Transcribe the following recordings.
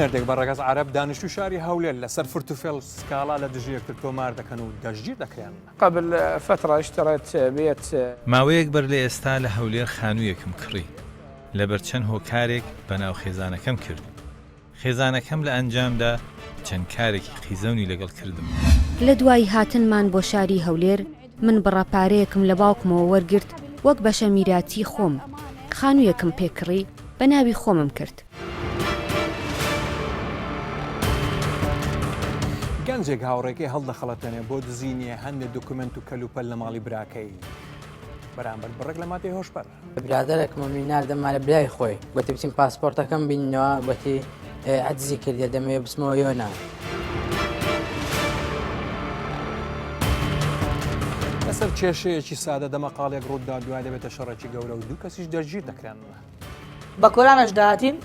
مێردێک بە ڕێگەز عەرەب دانیشتوی شاری هەولێر لەسەر فرتوفێڵ سکاڵا لە دژیەکتر تۆمار دەکەن و دەستگیر دەکرێن. قبل فترة اشتريت بيت ماوەیەک بەر لە ئێستا لە هەولێر خانوویەکم کڕی لەبەر چەند هۆکارێک بەناو خێزانەکەم کرد. خێزانەکەم لە ئەنجامدا چەند کارێکی قیزەونی لەگەڵ کردم. لە دوای هاتنمان بۆ شاری هەولێر من بڕەپارەیەکم لە باوکمەوە وەرگرت وەک بەشە میراتی خۆم. خانوویەکم پێکڕی بە ناوی خۆمم کرد. گەنجێک هاوڕێکی هەڵدەخەڵەتێنێ بۆ دزینیە هەندێک دوکومنت و کەلوپەل لە ماڵی براکەی. بەرامبەر بڕێک لە ماتەی هۆشبەر. برادەرێکمە میناردەمە لە برای خۆی گوتی بچین پاسپۆرتەکەم بینەوە گوتی عەجزی کردێ دەمەوێت بچمەوە یۆنا. لەسەر کێشەیەکی سادە دەمەقاڵێک ڕوودا دوای دەبێتە شەڕێکی گەورە و دوو کەسیش دەستگیر دەکرێن. بە کۆرانەش داهاتین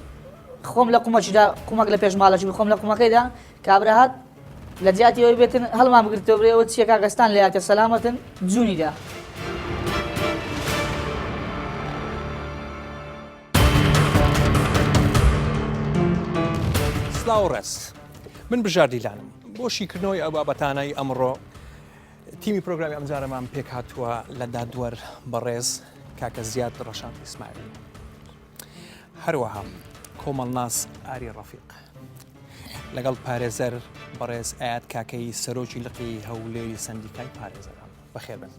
خۆم لە قومەکیدا قومەک لە پێش ماڵەکی خۆم لە قومەکەیدا کابراهات لە جیاتی ئەوەی بێتن هەڵمان بگرێتەوە برێەوە چیە کاکەستان لە یاکە سەلامەتن جوونیدا. سلااو ڕێز من بژار دیلانم بۆ شیکردنەوەی ئەو بابەتانەی ئەمڕۆ تیمی پرۆگرامی ئەمجارەمان پێک هاتووە لە دادوەر بەڕێز کاکە زیاد ڕەشان ئیسماعیل هەروەها کۆمەڵناس ئاری ڕەفیق لەگەڵ پارێزەر بەڕێز ئايات کاکەی سەرۆکی لقی هەولێری سەندیکای پارێزەران بەخێر بن.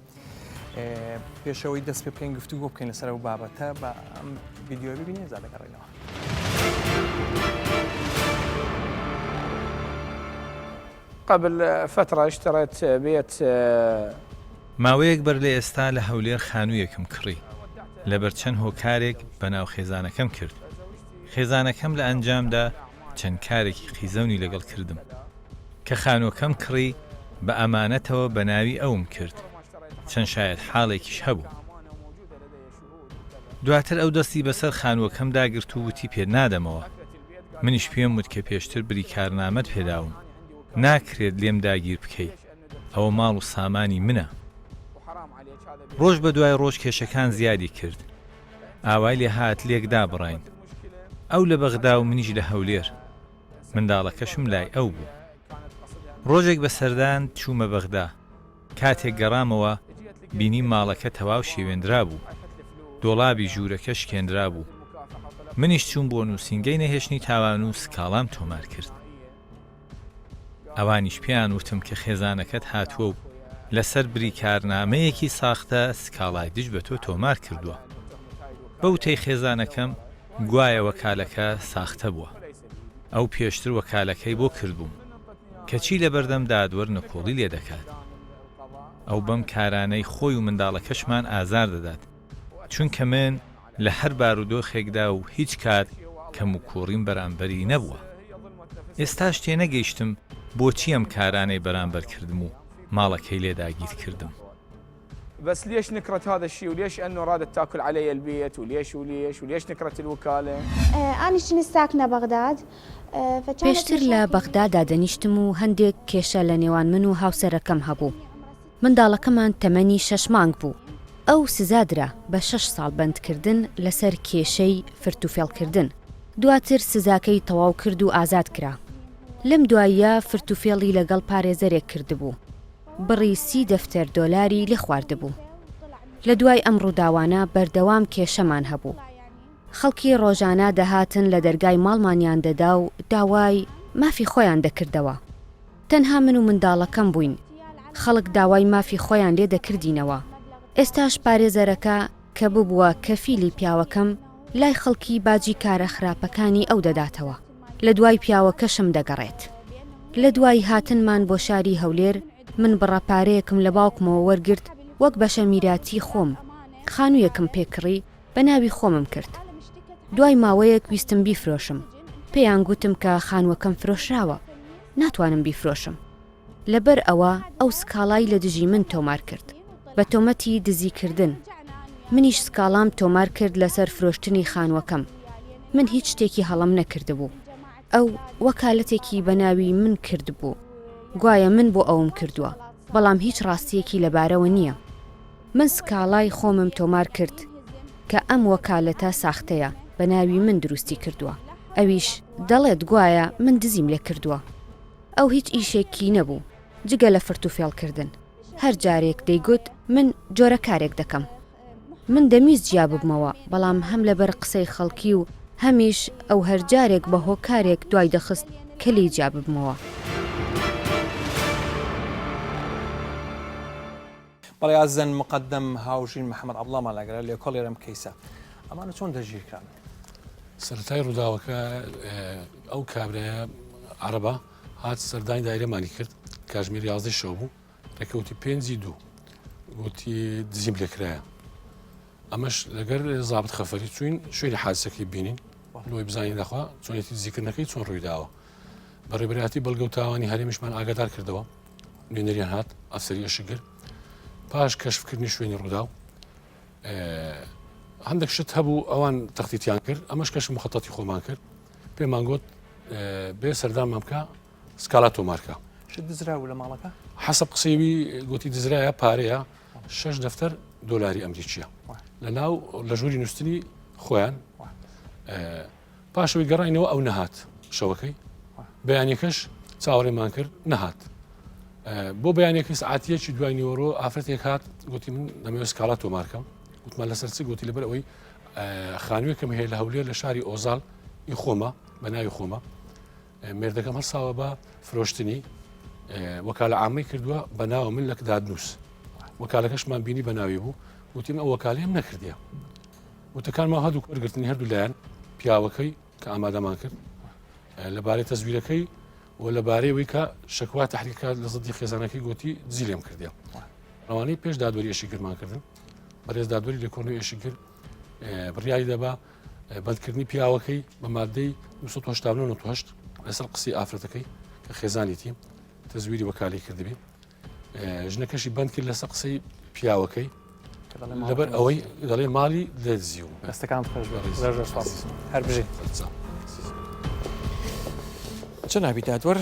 پێشەوەی دەست پێ بکەین گفتوگۆ بکەین لەسەر ئەو بابەتە بە ئەم ڤیدیۆ ببینێ زاد دەگەڕێنەوە. قبل فترة اشتريت بيت ماوەیەک بەر لە ئێستا لە هەولێر خانوویەکم کڕی لەبەر چەند هۆکارێک بەناو خێزانەکەم کرد. خێزانەکەم لە ئەنجامدا چەند کارێکی قیزەونی لەگەڵ کردم کە خانووەکەم کڕی بە ئەمانەتەوە بە ناوی ئەوم کرد. چەند شاید حاڵێکیش هەبوو. دواتر ئەو دەستی بەسەر خانووەکەم داگرت و وتی پێ نادەمەوە. منیش پێم وت کە پێشتر بریکارنامەت پێداوم. ناکرێت لێم داگیر بکەیت. ئەوە ماڵ و سامانی منە. ڕۆژ بە دوای ڕۆژ کێشەکان زیادی کرد. ئاوای لێ هات لێک دابڕین. ئەو لە بەغدا و منیش لە هەولێر. منداڵەکەشم لای ئەو بوو. ڕۆژێک بە سەردان چوومە بەغدا. کاتێک گەڕامەوە بینی ماڵەکە تەواو شێوێنرا بوو. دۆڵابی ژوورەکە شکێنرا بوو. منیش چوون بۆ نووسینگەی نەهێشتنی تاوان و سکاڵام تۆمار کرد. ئەوانیش پێیان وتم کە خێزانەکەت هاتووە و لەسەر بریکارنامەیەکی ساختە سکاڵای دژ بە تۆ تۆمار کردووە. بەوتەی خێزانەکەم گوایە وەکالەکە ساختە بووە. ئەو پێشتر وەکالەکەی بۆ کردبووم کەچی لە بەردەم دادوەر نەکۆڵی لێ دەکات. ئەو بەم کارانەی خۆی و منداڵەکەشمان ئازار دەدات چونکە من لە هەر بارودۆخێکدا و هیچ کات کەم و کوڕیم بەرامبەری نەبووە. ئێستاش تێنەگەیشتم بۆچی ئەم کارانەی بەرامبەر کردم و ماڵەکەی لێداگیر کردم. بس ليش نكرت هذا الشيء وليش انه رادت تاكل علي البيت وليش نكرت الوكاله؟ انا شنو ساكنه بغداد. پێشتر لە بەغدادا دەنیشتم و هەندێک کێشە لە نێوان من و هاوسەرەکەم هەبوو. منداڵەکەمان تەمەنی 6 مانگ بوو. ئەو سزادرا بە 6 ساڵ بەندکردن لەسەر کێشەی فرتوفێڵکردن. دواتر سزاکەی تەواو کرد و ئازاد کرا. لەم دواییە فرتوفێڵی لەگەڵ پارێزەرێک کردبوو. بڕی 30 دەفتەر دۆلاری لێ خواردبوو. لە دوای ئەم ڕووداوانە بەردەوام کێشەمان هەبوو. خەڵکی ڕۆژانە دەهاتن لە دەرگای ماڵمانیان دەدا و داوای مافی خۆیان دەکردەوە. تەنها من و منداڵەکەم بووین. خەڵک داوای مافی خۆیان لێ دەکردینەوە. ئێستاش پارێزەرەکە کە ببووە کەفیلی پیاوەکەم لای خەڵکی باجی کارە خراپەکانی ئەو دەداتەوە. لە دوای پیاوەکەشم دەگەڕێت. لە دوای هاتنمان بۆ شاری هەولێر من بڕەپارەیەکم لە باوکمەوە وەرگرت وەک بەشە میراتی خۆم. خانوویەکم پێکڕی بە ناوی خۆمم کرد. دوای ماوەیەک ویستم بیفرۆشم. پێیان گوتم کە خانووەکەم فرۆشراوە. ناتوانم بیفرۆشم. لەبەر ئەوە ئەو سکاڵای لە دژی من تۆمار کرد. بە تۆمەتی دزیکردن. منیش سکاڵام تۆمار کرد لەسەر فرۆشتنی خانووەکەم. من هیچ شتێکی هەڵم نەکردبوو. ئەو وەکالەتێکی بە ناوی من کردبوو. گوایە من بۆ ئەوم کردووە. بەڵام هیچ ڕاستیەکی لەبارەوە نییە. من سکاڵای خۆمم تۆمار کرد کە ئەم وەکالەتە ساختەیە بە ناوی من دروستی کردووە. ئەویش دەڵێت گوایە من دزیم لێ کردووە. ئەو هیچ ئیشێکی نەبوو جگە لە فرت و فێڵکردن. هەر جارێک دەیگوت من جۆرە کارێک دەکەم. من دەمیست جیا ببمەوە بەڵام هەم لەبەر قسەی خەڵکی و هەمیش ئەو هەر جارێک بە هۆکارێک دوای دەخست کەلی جیا ببمەوە. بەڵێ ئازن مقدم هاوژین محەممەد عەبدوڵڵامان لەگەڵ لێکۆڵێرم کەیسە ئەمانە چۆن دەژیرکران؟ سەرەتای ڕووداوەکە ئەو کابرایە عەرەبە هات سەردانی دایرەمانی کرد کاتژمێر 11 شەو بوو ڕێکەوتی 5-2 گوتی دزیم لێکرایە ئەمەش لەگەر زابط خەفەری چوین شوێنی حادسەکەی بینین لۆی بزانین دەخوا چۆنێتی دزیکردنەکەی چۆن ڕوویداوە بەڕێبەتی بەڵگە و تاوانی هەرێمیشمان ئاگادار کردەوە نوێنەریان هات ئەفسەری ئەشگر پاش کەشفکردنی شوێنی ڕووداو هەندێک شت هەبوو ئەوان تەختیتیان کرد ئەمەش کەش مخەتەتی خۆمان کرد پێمان گوت بێ سەردانمان بکە سکالا تۆمارکە شت دزراوە لە ماڵەکە؟ حەسەب قسەیوی گوتی دزرایە پارەیە 6 دەفتەر دۆلاری ئەمریکیە لە ناو لە ژووری نووسنی خۆیان پاشەوەی گەڕینەوە ئەو نەهات شەوەکەی بەیانێکەش چاوەڕێمان کرد نەهات بۆ بەیانێکی سعاتیەکی دوای نیوەڕۆ ئافرەتێک هات گوتی من دەمەوێت سکالا تۆمارکەم وتمان لەسەر چ گوتی لەبەر ئەوەی خانوویەکەم هەیە لە هەولێر لە شاری ئۆزاڵ ئی خۆمە بە ناوی خۆمە مێردەکەم هەرساوە بە فرۆشتنی وەکالە عامەی کردووە بە ناوە من لە دادنووس وەکالەکەشمان بینی بە ناوی بوو وتیم ئەو وەکالەیەم نەکردیە وتەکانمان هەردوو وەرگرتنی هەردوو لایەن پیاوەکەی کە ئامادەمان کرد لەبارەی تەزویرەکەی و لەبارەیەوەی کە شەکوا تەحریکات لە زەدی خێزانەکەی گوتی زیلێم کردیە ڕەوانەی پێش دادوەری ئێشیگرمان کردن بەڕێز دادوەری لە کۆنەوەی ئێشیگر بڕیاری دەبا بەندکردنی پیاوەکەی بە مادەی 1998 لەسەر قسەی ئافرەتەکەی کە خێزانیتی تەزویری وەکالی کردبی ژنەکەشی بند کرد لەسەر قسەی پیاوەکەی لەبەر ئەوەی دەڵێ ماڵی لێدزی و دەستەکان هەر بژێ چ نابی دادوەر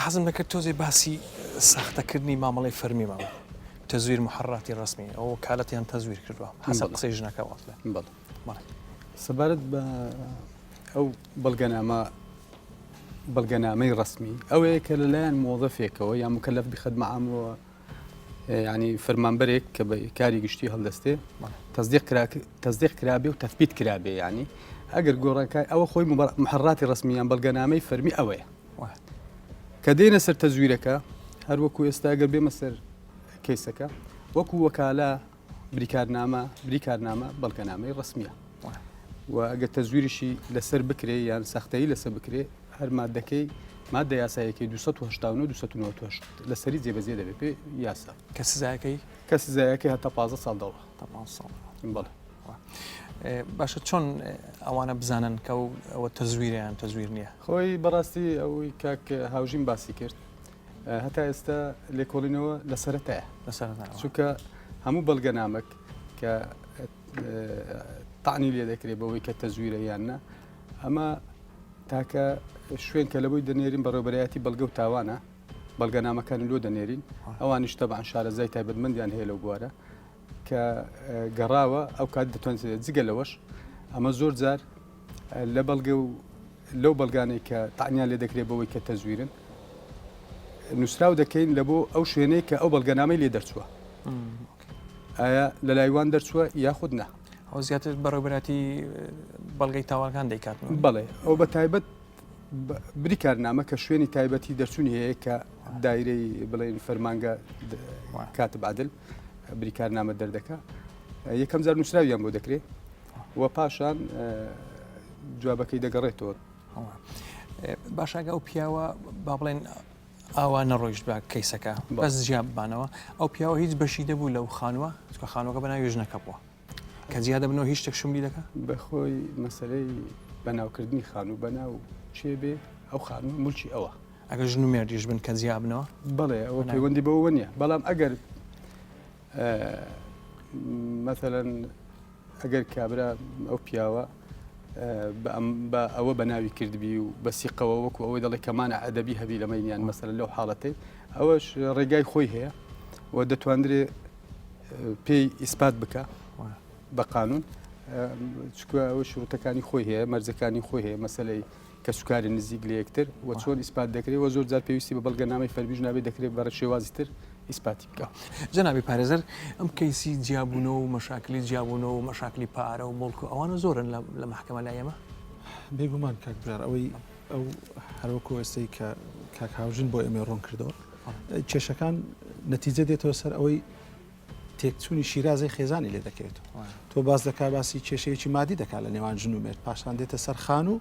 حەزم دەکرد تۆزێ باسی ساختەکردنی مامەڵی فەرمی ماوە تەزویر محڕاتی ڕسمی ئەو کالەتیان تەزویر کردووە حەسەب قسەی ژنەکە واتڵێ سەبارەت بە ئەو بەڵگەنامەی ڕسمی ئەوەیە کە لەلایەن مۆڵەفێکەوە یان مکەلەف بخەدمە عامەوە ینی فەرمانبەرێک کە بە کاری گشتی هەڵدەستێ تەزدیق کرابێ و تەثبیت کرابێ ینی ئەگەر گۆڕەکە ئەوە خۆی محڕاتی ڕسمییان بەڵگەنامەی فەرمی ئەوەیە کە دێنە سەر تەزویرەکە هەر وەکو ئێستا ئەگەر بێمە سەر کەیسەکە وەکو وەکالە بریکارنامە بەڵگەنامەی ڕسمیە و ئەگەر تەزویریشی لەسەر بکرێ یان سەختەیی لەسەر بکرێ هەر مادەکەی مادە یاسایەکەی 289 لەسەری جێبەجێ دەبێت پێ یاسا کە سزایەکەی کە سزایەکەی هەتا 15 ساڵ دەوڵ بەڵێ باشە چۆن ئەوانە بزانن کە ئەوە تەزویریان تەزویر نییە خۆی بەڕاستی ئەوەی کاک هاوژین باسی کرد هەتا ئێستا لێکۆڵینەوە لەسەرەتایە چونکە هەموو بەڵگەنامەک کە تاعنی لێ دەکرێت بەوەی کە تەزویرە یاننا ئەمە تاکە شوێن کە لەبووی دەنێرین بەڕێوبەرایەتی بەڵگە و تاوانە بەڵگەنامەکانی لۆ دەنێرین ئەوانیش تەبعاً شارەزای تایبەتمەندیان هەیە لەو بوارە کە گەڕاوە ئەو کات دەتوانێت جگە لەوەش ئەمە زۆر جار لە بەڵگە و لەو بەڵگانەی کە تاعنیان لێ دەکرێت بەوەی کە تەزویرن نووسراو دەکەین لە بۆ ئەو شوێنەی کە ئەو بەڵگەنامەی لێ دەرچووە ئایا لە لایوان دەرچووە یاخود نە ئەو زیاتر بەڕێوبەتی بەڵگەی تاوانەکان دەیکات بەڵێ ئەو بە تایبەت بریکارنامە کە شوێنی تایبەتی دەرچوونی هەیە کە دایرەی بڵێن فەرمانگە کاتب عادل بریکارنامە دەردەکە یەکەم جار نووسراویان بۆ دەکرێت و پاشان جوابەکەی دەگەڕێتەوە باشاگە ئەو پیاوە با بڵێن ئاوا نەڕۆیشت بە کەیسەکە بەس جیاب بانەوە ئەو پیاوە هیچ بەشی دەبوو لەو خانووە چکە خانووەکە بەناوی ژنەکە بووە کە زیادە بنەوە هیچ شتێک شومی دەکە بەخۆی مەسلەی بەناوکردنی خانوو بەناو چێ بێ ئەو خانوو مولکی ئەوە ئەگەر ژن و مێردیش بن کە زیابنەوە بەڵێ ئەوە پەیوەندی بەوە نییە بەڵام ئەگەر مثلەن ئەگەر کابرا ئەو پیاوە بە ئەوە بە ناوی کردبی و بەسیقەوە وەکو ئەوەی دەڵێ کەمانە ئەدەبی هەبی لەمەینیان مەسەلەن لەو حاڵەتەی ئەوەش ڕێگای خۆی هەیە و دەتوانرێ پێی ئیسپات بکە بە قانون چکە ئەوە شروتەکانی خۆی هەیە مەرجەکانی خۆی هەیە مەسلەی کە سوکاری نزیک لە یەکتر و چۆن ئیسپات دەکرێت و زۆر جار پێویستی بە بەڵگەنامەی فەرمیژ نابێت دەکرێت بەڕە شێوازی تر ئیسپاتی بکە. جەنابی پارێزەر ئەم کەیسی جیابوونەوە و مەشاکلی جیابوونەوە و مەشاکلی پارە و مڵک و ئەوانە زۆرن لە محکەمە لای ئێمە بێگومان کاکبرار ئەوەی ئەو هەروەکو ئێستەی کە کاک هاوژین بۆ ئێمە ڕوون کردەوە کێشەکان نەتیجە دێتەوە سەر ئەوەی تێکچوونی شیرازەی خێزانی لێ دەکەوێتەوە تۆ باز دەکا باسی کێشەیەکی مادی دەکات لە نێوان ژن و مێرد پاشان دێتە سەر خان و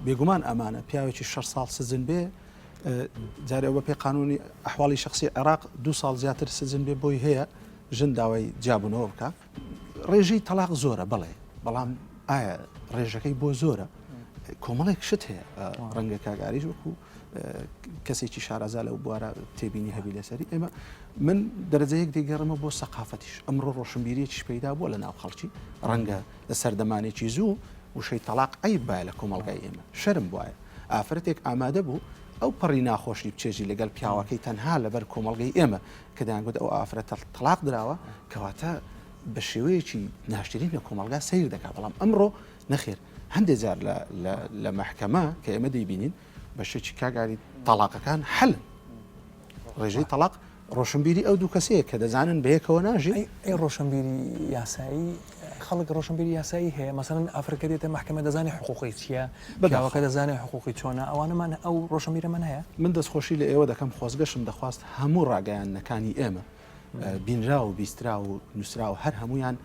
بێگومان ئەمانە پیاوێکی 6 ساڵ سزن بێ جارێ بە پێی قانونی ئەحواڵی شخصی عێراق 2 ساڵ زیاتر سزن بێ بۆی هەیە ژن داوای جیابوونەوە بکە ڕێژەی تەلاق زۆرە بڵێ بەڵام ئایا ڕێژەکەی بۆ زۆرە کۆمەڵێک شت هەیە ڕەنگە کاگاریش وەکو کەسێکی شارەزا لەو بوارە تێبینی هەبی لەسەری ئێمە من دەرەجەیەک دەیگەڕمە بۆ سەقافەتیش ئەمڕۆ ڕۆشنبیریەکیش پەیدا بووە لە ناو خەڵکی ڕەنگە لە سەردەمانێکی زوو وشەی تەلاق ئەی باە لە کۆمەڵگای ئێمە شەرم وایە ئافرەتێک ئامادە بوو ئەو پەڕی ناخۆشی بچێژی لەگەڵ پیاوەکەی تەنها لەبەر کۆمەڵگەی ئێمە کە دەیانگوت ئەو ئافرەتە تەلاق درراوە کەواتە بە شێوەیەکی ناشترین لە کۆمەلگا سیر دەکات بەڵام ئەمڕۆ نەخێر هەندێک جار لە محکەمە کە ئێمە دەیبینین بە شێکی کاگاری تەلاقەکان حلن ڕێژەی تەلاق ڕۆشنبیری ئەو دوو کەسەیە کە دەزانن بەیەکەوە ناژێ ئەی ڕۆشنبیری یاسایی خەڵک ڕۆشنبیری یاسایی هەیە مەسەن ئافریقا دێتە محکەمە دەزانێت حقوقی چییە بەداوەکە دەزانێت حقوقی چۆنە ئەوانەمان ئەو ڕۆشنبیرە من هەیە من دەستخۆشی لە ئێوە دەکەم خۆزگەشم دەخواست هەموو ڕاگەیانەکانی ئێمە بینرا و بیسترا و نووسرا و هەر هەمویان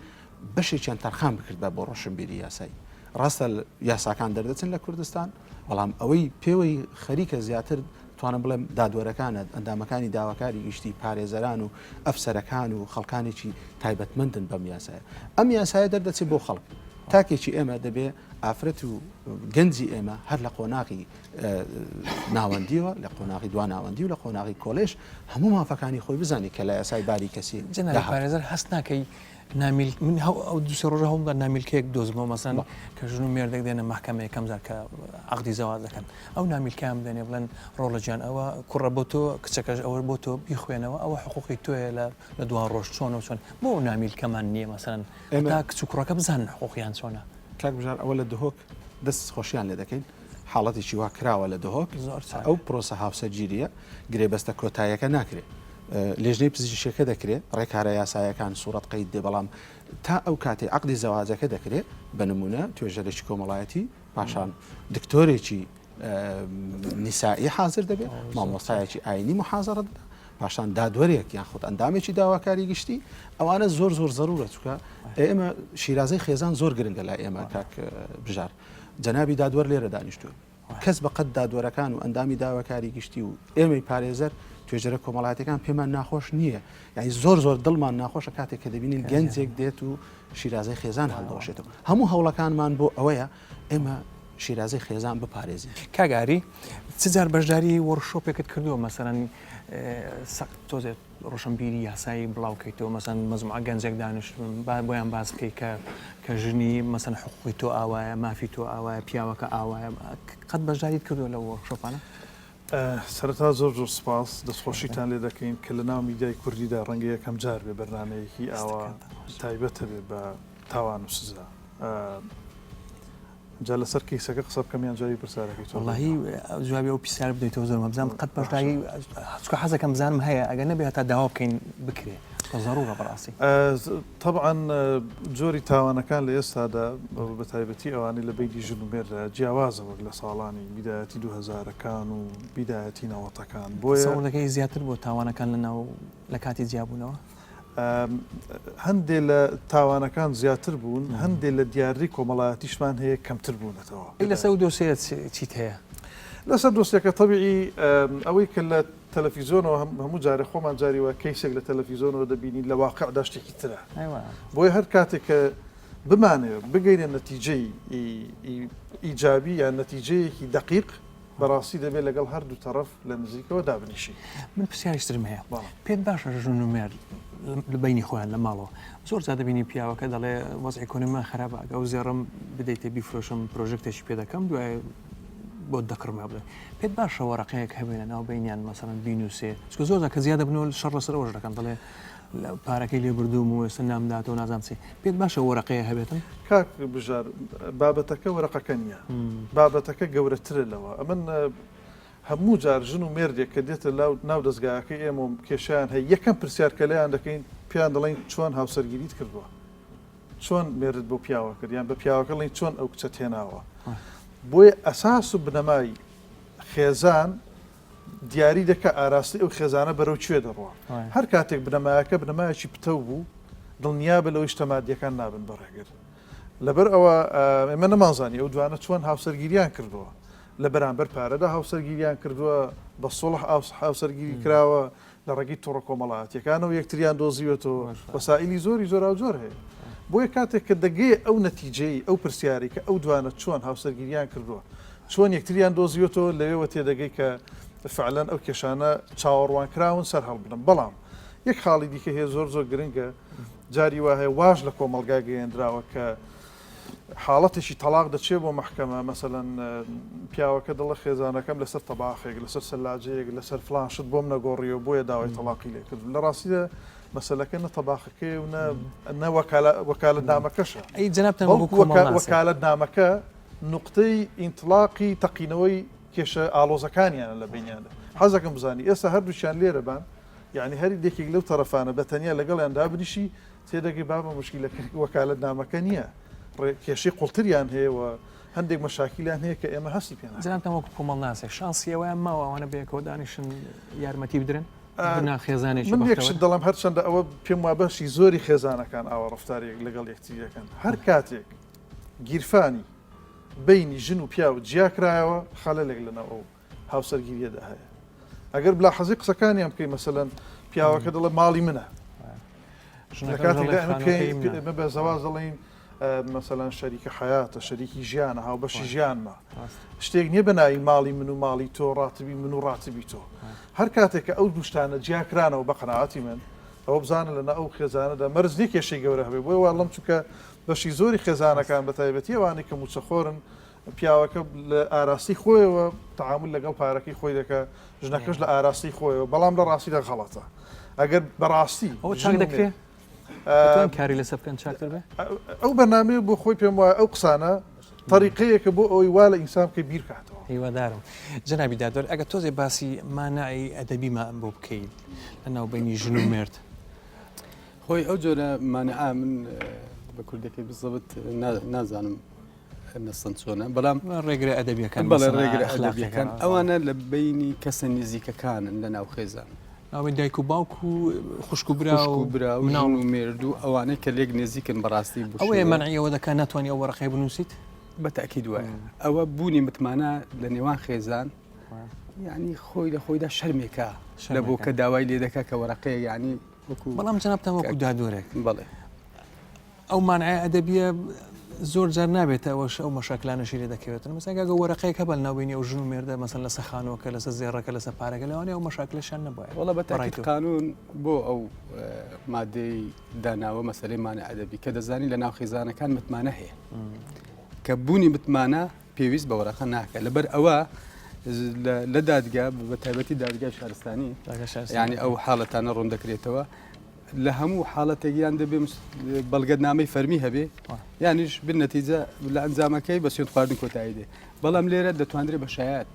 بەشێکیان تەرخان بکرد بە بۆ ڕۆشنبیری یاسایی ڕاستە یاساکان دەردەچن لە کوردستان بەڵام ئەوەی پێوەی خەریکە زیاتر توانم بڵێم دادوەرەکانە ئەندامەکانی داواکاری گشتی پارێزەران و ئەفسەرەکان و خەڵکانێکی تایبەتمەندن بەم یاسایە ئەم یاسایە دەردەچێت بۆ خەڵک تاکێکی ئێمە دەبێ ئافرەت و گەنجی ئێمە هەر لە قۆناغی ناوەندیەوە لە قۆناغی دو ناوەندی و لە قۆناغی کۆلێش هەموو مافەکانی خۆی بزانانی کە لە یاسای باری کەسی جەنابی پارێزەر هەست ناکەی من ئەو دوسێ ڕۆژە هەمدا نامیلکەیەک دۆزمەوە مەسەن کە ژن و مێردێک دێنە محکەمە یەکەم جار کە عەقدی زەواج دەکەن ئەو نامیلکەیان بدەنێ بڵێن ڕۆڵەجیان ئەوە کوڕە بۆ تۆ کچەکەش ئەوە بۆ تۆ بیخوێنەوە ئەوە حقوقی تۆیە لە دوان ڕۆژ چۆن و چۆن بۆ نامیلکەمان نییە مەسەن تا کچ و کوڕەکە بزانن حقوقیان چۆنە کاک بژار ئەوە لە دهۆک دەست خۆشیان لێ دەکەین حاڵەتێکی وا کراوە لە دهۆک ئەو پرۆسە هاوسەرگیریە گرێبەستە کۆتاییەکە ناکرێت لێژنەی پزیشکەکە دەکرێت ڕێکارە یاسایەکان سوورەت قەید دێ بەڵام تا ئەو کاتێ عەقدی زەواجەکە دەکرێت بە نمونە توێژەرێکی کۆمەڵایەتی پاشان دکتۆرێکی نیسایی حاضر دەبێت مامۆستایەکی ئاینی محازەرە دەدا پاشان دادوەرێک یان خۆت ئەندامێکی داواکاری گشتی ئەوانە زۆر زەرورە چکە ئێمە شیرازەی خێزان زۆر گرنگە لە ئێمە کاک بژار جەنابی دادوەر لێرە دانیشتووە کەس بەقەت دادوەرەکان و ئەندامی داواکاری گشتی و ئێمەی پارێزەر توێژەرە کۆمەڵاتەکان پێمان ناخۆش نییە یعنی زۆر دڵمان ناخۆشە کاتێک کە دەبینین گەنجێک دێت و شیرازەی خێزان هەڵدەوەشێتەوە هەموو هەوڵەکانمان بۆ ئەوەیە ئێمە شیرازەی خێزان بپارێزین کاگاری چجار بەشداری وەرشۆپێکت کردووە مەسەرەن تۆزێت ڕۆشنبیری یاسایی بڵاوکەیتەوە مەسەن مەزموع گەنجێک دانیشتون بۆیان باز بکەی کە ژنی مەسەن حقوقی تۆ ئاوایە مافی تۆ ئاوایە پیاوەکە ئاوایە قەت بەشداریت کردووە لە وەرشۆپانە سەرەتا زۆر سپاس دەستخۆشیتان لێ دەکەین کە لە ناو میدیای کوردیدا ڕەنگە یەکەم جار بێ بەرنامەیەکی ئاوا تایبەتە بێ بە تاوان و سزا جا لەسەر کەیسەکە قسە بکەمیان جاری پرسیارەکەی وەڵاهی جوابی ئەو پرسیار بدەیتەوە زۆر مەبزانم قەت بەشداری چکە حەزەکەم بزانم هەیە ئەگەر نەبێت هەتا داوا بکەین بکرێ ضرورە بەڕاستی طبعا جۆری تاوانەکان لە ئێستادا بە تایبەتی ئەوانەی لە بینی ژن و مێردە جیاوازە وەک لە ساڵانی بیدایەتی 2000ەکان و بیدایەتی نەوەتەکان بۆیە سەوڵەکەی زیاتر بۆ تاوانەکان لە کاتی جیابوونەوە هەندێک لە تاوانەکان زیاتر بوون هەندێک لە دیاری کۆمەڵایەتیشمان هەیە کەمتر بوونەتەوە لەسەر دۆسێت چیت هەیە لەسەر دۆستێکە طبیعی ئەوەی کە لە تەلەڤیزۆنەوە هەموو جارێ خۆمان جاریوە کەیسێک لە تەلەڤیزۆنەوە دەبینی لە واقعدا شتێکی ترە بۆیە هەر کاتێک کە بمانێ بگەینە نەتیجەی ئیجابی یان نەتیجەیەکی دقیق بەڕاستی دەبێت لەگەڵ هەردوو تەرەف لە نزیکەوە دابنیشی من پرسیارشترم هەیە پێت باشە ژن و مێرد لە بینی خۆیان لە ماڵەوە زۆر زیاد دەبینی پیاوەکە دەڵێ وەزعی ئیکۆنۆمیمان خراپە ئەو زێڕم بدەیتە بیفرۆشم پرۆژێکتێکی پێ دەکەم دوای بۆ دەکڕمە بڵێ پێت باشە وەرەقەیەک هەبێنە ناو بینیان مەسەڵەن بینوسێ چکە زۆر کە زیادە بنەوە شەڕ لەسەر ئەوەش دەکەن دەڵێ پارەکەی لێ بردووم و ێستا نامداتەوە نازانم چی پێت باشە وەرەقەیە هەبێتم کاک بژار بابەتەکە وەرەقەکە نییە بابەتەکە گەورەترە لەوە ئەمن هەموو جار ژن و مێردێک کە دێتە ناو دەستگاکەی ئێمە کێشیان هەیە یەکەم پرسیار کە لەیان دەکەین پیان دەڵێن چۆن هاوسەرگیریت کردووە چۆن مێرت بۆ پیاوە کردیان بە پیاوەکە لەین چۆن ئەو کچە تێناوە بۆیە ئەساس و بنەمای خێزان دیاری دەکە ئاراستی ئەو خێزانە بەرەو کوێ دەڕوە هەر کاتێک بنەمایەکە بنەمایەکی پتە بوو دڵنیا بە لەوەی شتەمادیەکان نابن بەڕێگر لەبەر ئەوە ئێمە نەمانزانی ئەو دوانە چۆن هاوسەرگیریان کردووە لە بەرامبەر پارەدا هاوسەرگیریان کردووە بە سڵح هاوسەرگیری کراوە لە ڕێگەی تووڕە کۆمەڵاتیەکانەوە یەکتریان دۆزیوێتەوە وەسائلی زۆری زۆر هەیە بۆیە کاتێک کە دەگەی ئەو نەتیجەی ئەو پرسیاری کە ئەو دوانە چۆن هاوسەرگیریان کردووە چۆن یەکتریان دۆزیوێتەوە لەوێوە تێدەگەی کە فعلەن ئەو کێشانە چاوەڕوان کراون سەر هەڵبنم بەڵام یەک خاڵی دیکە هەیە زۆر گرنگە جاری وا هەیە واژ لە کۆمەلگا گەیەندراوە کە حاڵەتێکی تەلاق دەچێت بۆ محکەمە مەسەلەن پیاوەکە دڵە خێزانەکەم لەسەر تەباخێک لەسەر سەلاجەیەک لەسەر فلانشت بۆم نەگۆڕیەوە بۆیە داوای تەلاقی لێ کرد لە ڕاستیدا مەسەلەکە نە تەباخەکەی و نە وەکالەت نامەکەشە ئەی جەنابتان وەکالەت نامەکە نقطەی ئینتلاقی تەقینەوەی کێشە ئالۆزەکانیانە لە بینیاندا حەزەکەم بزانی ئێستا هەردووشیان لێرەبان یعنی هەری دێکێک لەو تەرەفانە بەتەنیا لەگەڵیاندا بریشی تێدەگەی بابە مشکلەکە وەکالەت نامەکە نییە کێشەی قوڵتریان هەیە و هەندێک مەشاکیلیان هەیە کە ئێمە هەستی پێ جەنابتان وەکو کۆمەڵ ناسێ شانسیەوەیان ماوە ئەوانە بەیەکەوە دانیشن یارمەتی بدرن خێزانێکی من یەکشت دەڵم هەرچەندە ئەوە پێم وا بەشی زۆری خێزانەکان ئاوە ڕفتارێک لەگەڵ یەکتریەکەن هەر کاتێک گیرفانی بینی ژن و پیا و جیاکرایەوە خەلەلێک لەنەوە ئەو هاوسەرگیریەدا هەیە ئەگەر بلا حەزی قسەکانیان بکەی مەسەلەن پیاوەکە دەڵێ ماڵی منە لە کاتێکدا بە زەواز دەڵێن مەسەلەن شەریکە حیاتە شەریکی ژیانە هاوبەشی ژیانمە شتێک نییە بەناوی ماڵی من و ماڵی تۆ ڕاتبی من و ڕاتبی تۆ هەر کاتێک کە ئەو دوشتانە جیاکرانەوە بە قەناعەتی من ئەوە بزانە لەنا ئەو خێزانەدا مەرزنی کێشەی گەورە هەبێ بۆی واڵم چووکە بەشی زۆری خێزانەکان بە تایبەتی ئەوانەی کە موچەخۆرن پیاوەکە لە ئاراستی خۆیەوە تعامل لەگەڵ پارەکەی خۆی دەکە ژنەکەش لە ئاراستی خۆیەوە بەڵام لە ڕاستیدا غەڵەتە ئەگەر بەڕاستی ئەوە چاک دەکرێت کاری لەسەر بکەن چاکتر بێ ئەو بەنامەیە بۆ خۆی پێم وایە ئەو قسانە طریقەیەکە بۆ ئەوەی وا لە ئینسان کە بیر کاتەوە هیوادارم جەنابی دادوەر ئەگە تۆزێ باسی مانعی ئەدەبیمان بۆ بکەیت لەناوبینی ژن و مێرد خۆی ئەو جۆرە مانعا من بە کوردەکەی بزەبت نازانم نەسەن چۆنە بەڵام ڕێگرە ئەدەبیەکان بەڵێ ڕێگرە ئەدەبیەکان ئەوانە لە بینی کەسە نزیکەکانن لە ناو خێزان ئەوەی دایک و باوک و خوشک و برا و مناڵ و مێرد و ئەوانەی کە لێک نێزیکن بەڕاستی بوو ئەوەیە مەنعیەوە دەکات ناتوانانی ئەو وەرەقەی بنووسیت بەتاکید وایە ئەوە بوونی متمانە لە نێوان خێزان یعنی خۆی لە خۆیدا شەرمێکە لە بۆ کە داوای لێ دەکات کە وەرەقەیە یعنی بەڵام جەنابتان وەکو دادوەرێک بەڵێ ئەو مانعە ئەدەبیە زۆر جار نابێت ئەوەش ئەو مەشاکلانەشی لێ دەکەوێتن مەسەگە وەرەقەیەکە بە ناوبینی ئەو ژن و مێردە مەسەن لە سەخانەوەکە لەسەر زێڕەکە لەسەر پارەکە لەوانێ ئەو مەشاکلەشان نەبووە وەڵە بەتاکید قانون بۆ ئەو مادەی داناوە مەسەلەی مانع ئەدەبی کە دەزانی لە ناو خێزانەکان متمانە هەیە کە بوونی متمانە پێویست بە وەرەقە ناکە لەبەر ئەوە لە دادگا بە تایبەتی دادگای شارستانی یعنی ئەو حاڵەتانە ڕوون دەکرێتەوە لە هەموو حاڵەتێکیان دەبێ بەڵگەنامەی فەرمی هەبێ یانیش بنەتیجە لە ئەنجامەکەی بە سوێن خواردن کۆتایی دێ بەڵام لێرە دەتوانرێت بە شایەت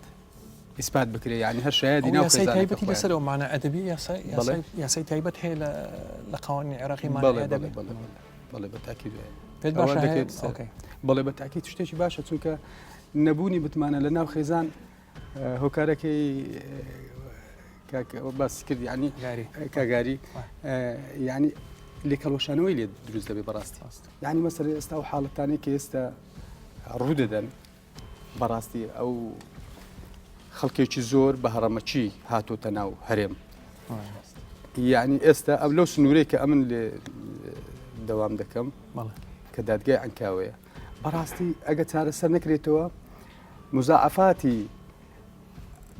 ئیسپات بکرێت یعنی هەر شایەتی ناو تایبەتی لەسەرەوە مانە ئەدەبی یاسای تایبەت هەیە لە قوانینی عێراقی مانە ئەدەبی بەڵێ بەتاکید بەڵێ بەتاکید شتێکی باشە چونکە نەبوونی بتمانە لە ناو خێزان هۆکارەکەی باسی کرد ینی کاگاری ینی لێکەڵۆشانەوەی لێ دروست دەبێت بەڕاستی یعنی مەسەر ئێستا و حاڵەتانێک کە ئێستا ڕوو دەدەن بەڕاستی ئەو خەڵکێکی زۆر بە هەڕەمەچی هاتۆتە ناو هەرێم یعنی ئێستا ئەم لەو سنوورەی کە ئەمن لێ دەوام دەکەم کە دادگای ئەنکاوەیە بەڕاستی ئەگە چارەسەر نەکرێتەوە مزاعفاتی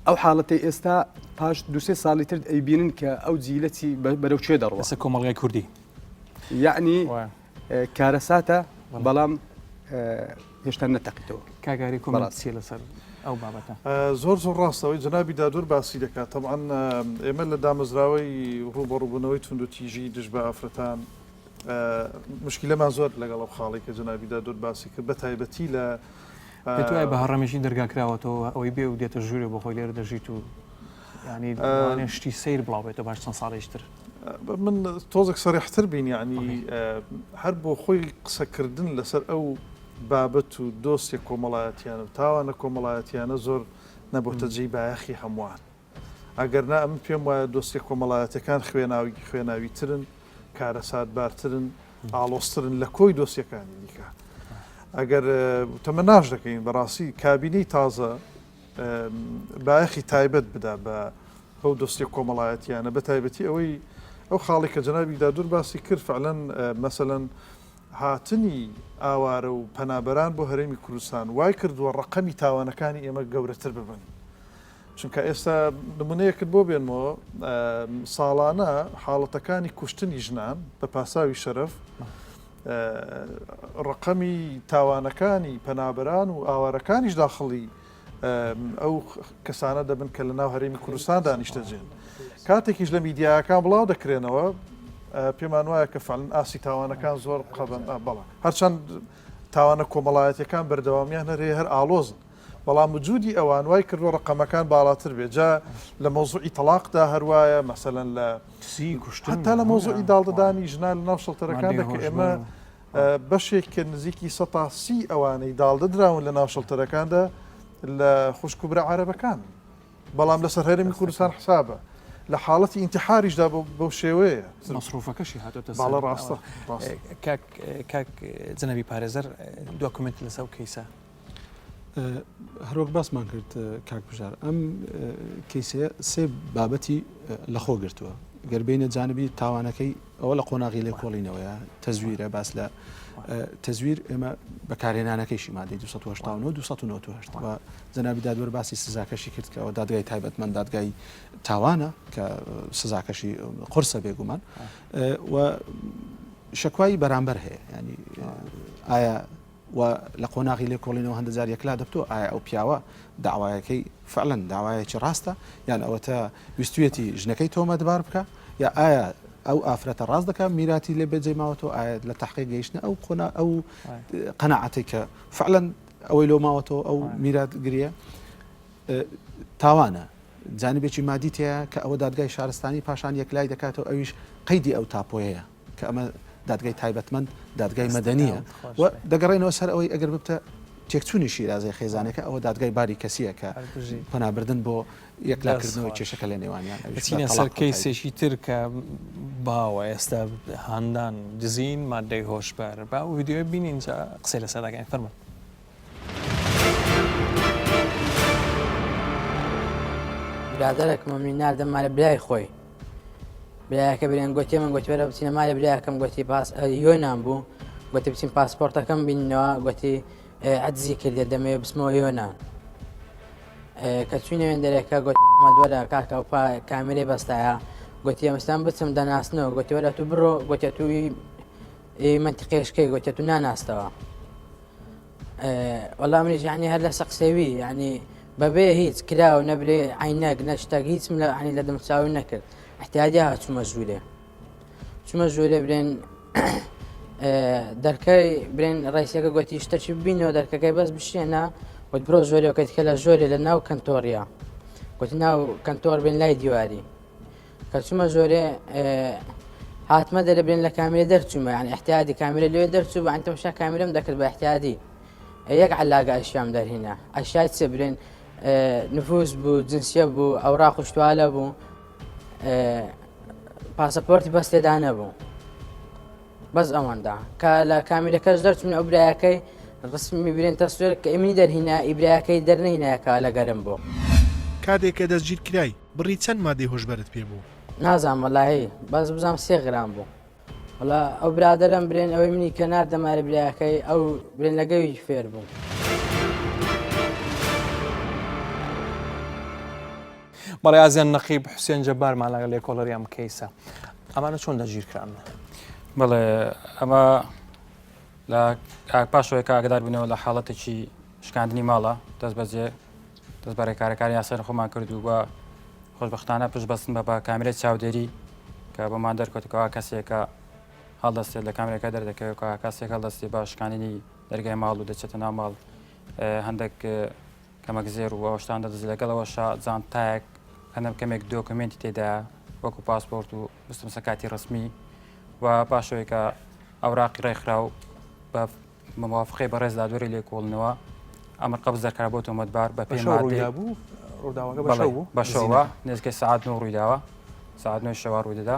ئەو حاڵەتی ئێستا پاش دوسێ ساڵی تر ئەیبینن کە ئەو جیلەتی بەرەو کوێ دەڕوە لەسەر کۆمەڵگای کوردی یعنی کارەساتە بەڵام هێشتا نەتەقیتەوە کاگاری کۆمەڵاتی لەسەر ئەو بابەتە زۆر زۆر ڕاستەوەی جنابی دادور باسی دەکات تەبعاً ئێمە لە دامەزراوەی ڕوبەڕووبوونەوەی توندوتیژی دژ بە ئافرەتان مشکلەمان زۆر لەگەڵ ئەو خاڵی کە جنابی دادور باسی کرد بە تایبەتی لە پێتوایە بە هەڕەمێژی دەرگاکراوەتەوە ئەوەی بێ و دێتە ژوورێ بۆ خۆی لێرە دەژیت و ینی شتی سیر بڵاو بێتەوە باش چەند ساڵێشتر من تۆزێک سەریحتر بین یعنی هەر بۆ خۆی قسەکردن لەسەر ئەو بابەت و دۆستێک کۆمەڵایەتیانە و تاوانە کۆمەڵایەتیانە زۆر نەبووتە جێی بایەخی هەمووان ئەگەرنا ئەم پێم وایە دۆستێک کۆمەڵایەتەکان خوێناوی ترن کارە سادبارترن ئاڵۆسترن لە کۆی دۆستیەکانی دیکە ئەگەر تەمە ناش دەکەین بەڕاستی کابینەی تازە بایەخی تایبەت بدا بە ئەو دۆستی کۆمەڵایەتیانە بە تایبەتی ئەوەی ئەو خاڵی کە جنابی دادور باسی کرد فعلەن مەسەلەن هاتنی ئاوارە و پەنابەران بۆ هەرێمی کوردستان وای کردووە ڕقەمی تاوانەکانی ئێمە گەورەتر ببن چونکە ئێستا نمونەیەکت بۆ بێنمەوە ساڵانە حاڵەتەکانی کوشتنی ژنان بە پاساوی شەرەف ڕقەمی تاوانەکانی پەنابەران و ئاوارەکانیش داخڵی ئەو کەسانە دەبن کە لە ناو هەرێمی کوردستان دانیشتەجێن کاتێکیش لە میدیاکان بڵاو دەکرێنەوە پێمان وایە کە فعلن ئاسی تاوانەکان زۆر قەبن بەڵا هەرچەند تاوانە کۆمەڵایەتەکان بەردەوامیان هەرێ هەر ئالۆزن بەڵام وجودی ئەوان وای کردوە ڕقەمەکان باڵاتر بێ جا لە مۆزوعی تەلاقدا هەروایە مەسەلەن لە هەتا لە مۆزوعی داڵدەدانی ژنان لە ناو شەڵتەرەکان دەکە ئێمە بەشێک کە نزیکی 130 ئەوانەی داڵدەدراون لە ناو شەڵتەرەکاندا لە خوشکوبرە عەرەبەکان بەڵام لەسەر هەرێمی کوردستان حسابە لە حاڵەتی ئینتیحاریشدا بەو شێوەیە مەسروفەکەشی هاتۆتە باڵە ڕاستە کاک جنەبی پارێزەر دوکومنت لەسەر ئەو کەیسە هەروەک باسمان کرد کاک بژار ئەم کەیسەیە سێ بابەتی لەخۆ گرتووە گەربینە جانبی تاوانەکەی ئەوە لە قۆناغی لێ کۆڵینەوەیە تەزویرە باس لە تەزویر ئێمە بەکارهێنانەکەیشی مادەی 289 و جەنابی دادوەر باسی سزاکەشی کرد کە ئەوە دادگای تایبەتمەند دادگای تاوانە کە سزاکەشی قورسە بێگومان و شەکوایی بەرامبەر هەیە ینی ئایا و لە قۆناغی لێ کۆڵینەوە هەندە جار یەکلا دەبتۆ ئایا ئەو پیاوە داوایەکەی فعلەن داوایەکی ڕاستە یان ئەوەتە ویستویەتی ژنەکەی تۆمەتبار بکە یا ئایا ئەو ئافرەتە ڕاست دەکە میراتی لێ بەجێماوەتەوە ئایا لە تحقیق گەیشتنە ئەو ئەو قەناعەتی کە فعلەن ئەوەی لۆماوەتەوە ئەو میرات گریە تاوانە جانبێکی مادی تەیە کە ئەوە دادگای شارستانی پاشان یەکلای دەکاتەوە ئەویش قەیدی ئەو تاپۆیەیە کە ئەمە دادگای تایبەتمەند دادگای مەدەنیە و دەگەڕێنەوە سەر ئەوەی ئەگەر ببتە تێکچوونی شیرازەی خێزانەکە ئەوە دادگای باری کەسیە کە پەنابردن بۆ یەکلاکردنەوەی کێشەکە لە نێوانیان بچینە سەر کەیسێکی تر کە باوە ئێستا هەندان دزین مادەی هۆشبەر با و ویدیۆی بینین قسەی لەسەر دەکەین فەرموو برادرێکم منی ناردەم مالە برای خۆی برایەکە برێن گوتێ من گوتیبەرە بچینە مالە برایەکەم گوتی یۆنام بوو گوتی بچین پاسپۆرتەکەم بینەوە گوتی عەجزی کردێ دەمەوێت بچمەوە یۆنان کە چوینە وێندەرێکە گوتی مەدوەرە کاکە و کامێرەی بەستایە گوتی ئەمەستان بچم دەناسنەوە گوتی وەرە تو بڕۆ گوتێ توی منتیقێشکەی گوتێ تو ناناستەوە وەڵام منیش یعنی هەر لە سەقسەوی یعنی بەبێ هیچ کرا و نەبرێ عینەک نەشتەک هیچم لە دەمچاوی نەکرد احتیاجی ها چوومە ژوورێ برێن دەرکەی برێن ڕیسەکە گوتی شتەچی ببینەوە دەرکەکەی بەس بشێنە وت بڕۆ ژۆرێکەکە کە لە ژۆرێ لە ناو کەنتۆریا گوتی ناو کەنتۆر بێن لای دیواری کە چوومە ژۆرێ هاتمە دەرە برێن لە کامێرە دەرچوومە یعنی احتیاجی کامێرە لێ دەرچوو بە ئەنتەمشا کامێرەم دەکرد بە احتیاجی یەک عەلاقە ئەشیام دەرهێنا ئەشای چێ برێن نفوس بوو جنسیە بوو ئەوراق خوشتوالە بوو پاسەپۆرتی بەس تێدا نەبوو بەس ئەوەندا کە لە کامێرەکەش دەرچوون ئەو برایەکەی ڕسمی برێن تەسوێر کە ئێمنی دەرهێنا ئیبرایەکەی دەرنەهێنایەکە لە گەرم بوو کاتێک کە دەستگیر کرای بڕی چەند مادەی هۆشبەرت پێ بوو نازانم وەڵاهی بەس بزانم 3 غرام بوو وەڵا ئەو برادەرم برێن ئەوەی منی کە ناردەمارە برایەکەی ئەو برێن لەگەوی فێر بوو بەڕێازیان نەقیب حوسێن جەبارمان لەگەڵ لێکۆڵەری ئەم کەیسە ئەمانە چۆن دەگیرکران بەڵێ ئەمە لە پاشەوەی کاگدار بوونەوە لە حاڵەتێکی شکاندنی ماڵە دەست بەجێ دەستبارەی کارەکانی یاسەر خۆمان کردو بە خۆشببختانە پشت بەستن بە کامرای چاودێری کە بەمان دەرکەوتەوە کەسێکە هەڵدەستێت لە کامرێکە دەردەکەوێت کەسێک هەڵدەستی بە شکانینی دەرگای ماڵ و دەچێتە ناو ماڵ هەندێک کەمەک زێر و ئەوشتان دەدەست لەگەڵەوە جانتایەک هەندەم کەمێک دۆکمنتی تێدا وەکو پاسپۆرت و بستمسە کاتی ڕسمی و پاشەوەی کە ئەوراقی ڕێکخرا و بە موافقەی بەڕێز دادوەری لێکۆڵنەوە ئەمر قەبز دەرکرا بۆ تۆمەتبار بە پێی بەشەوە نزیکەی سعات 9 ڕوویداوە سعات 9 شەوە ڕوویدەدا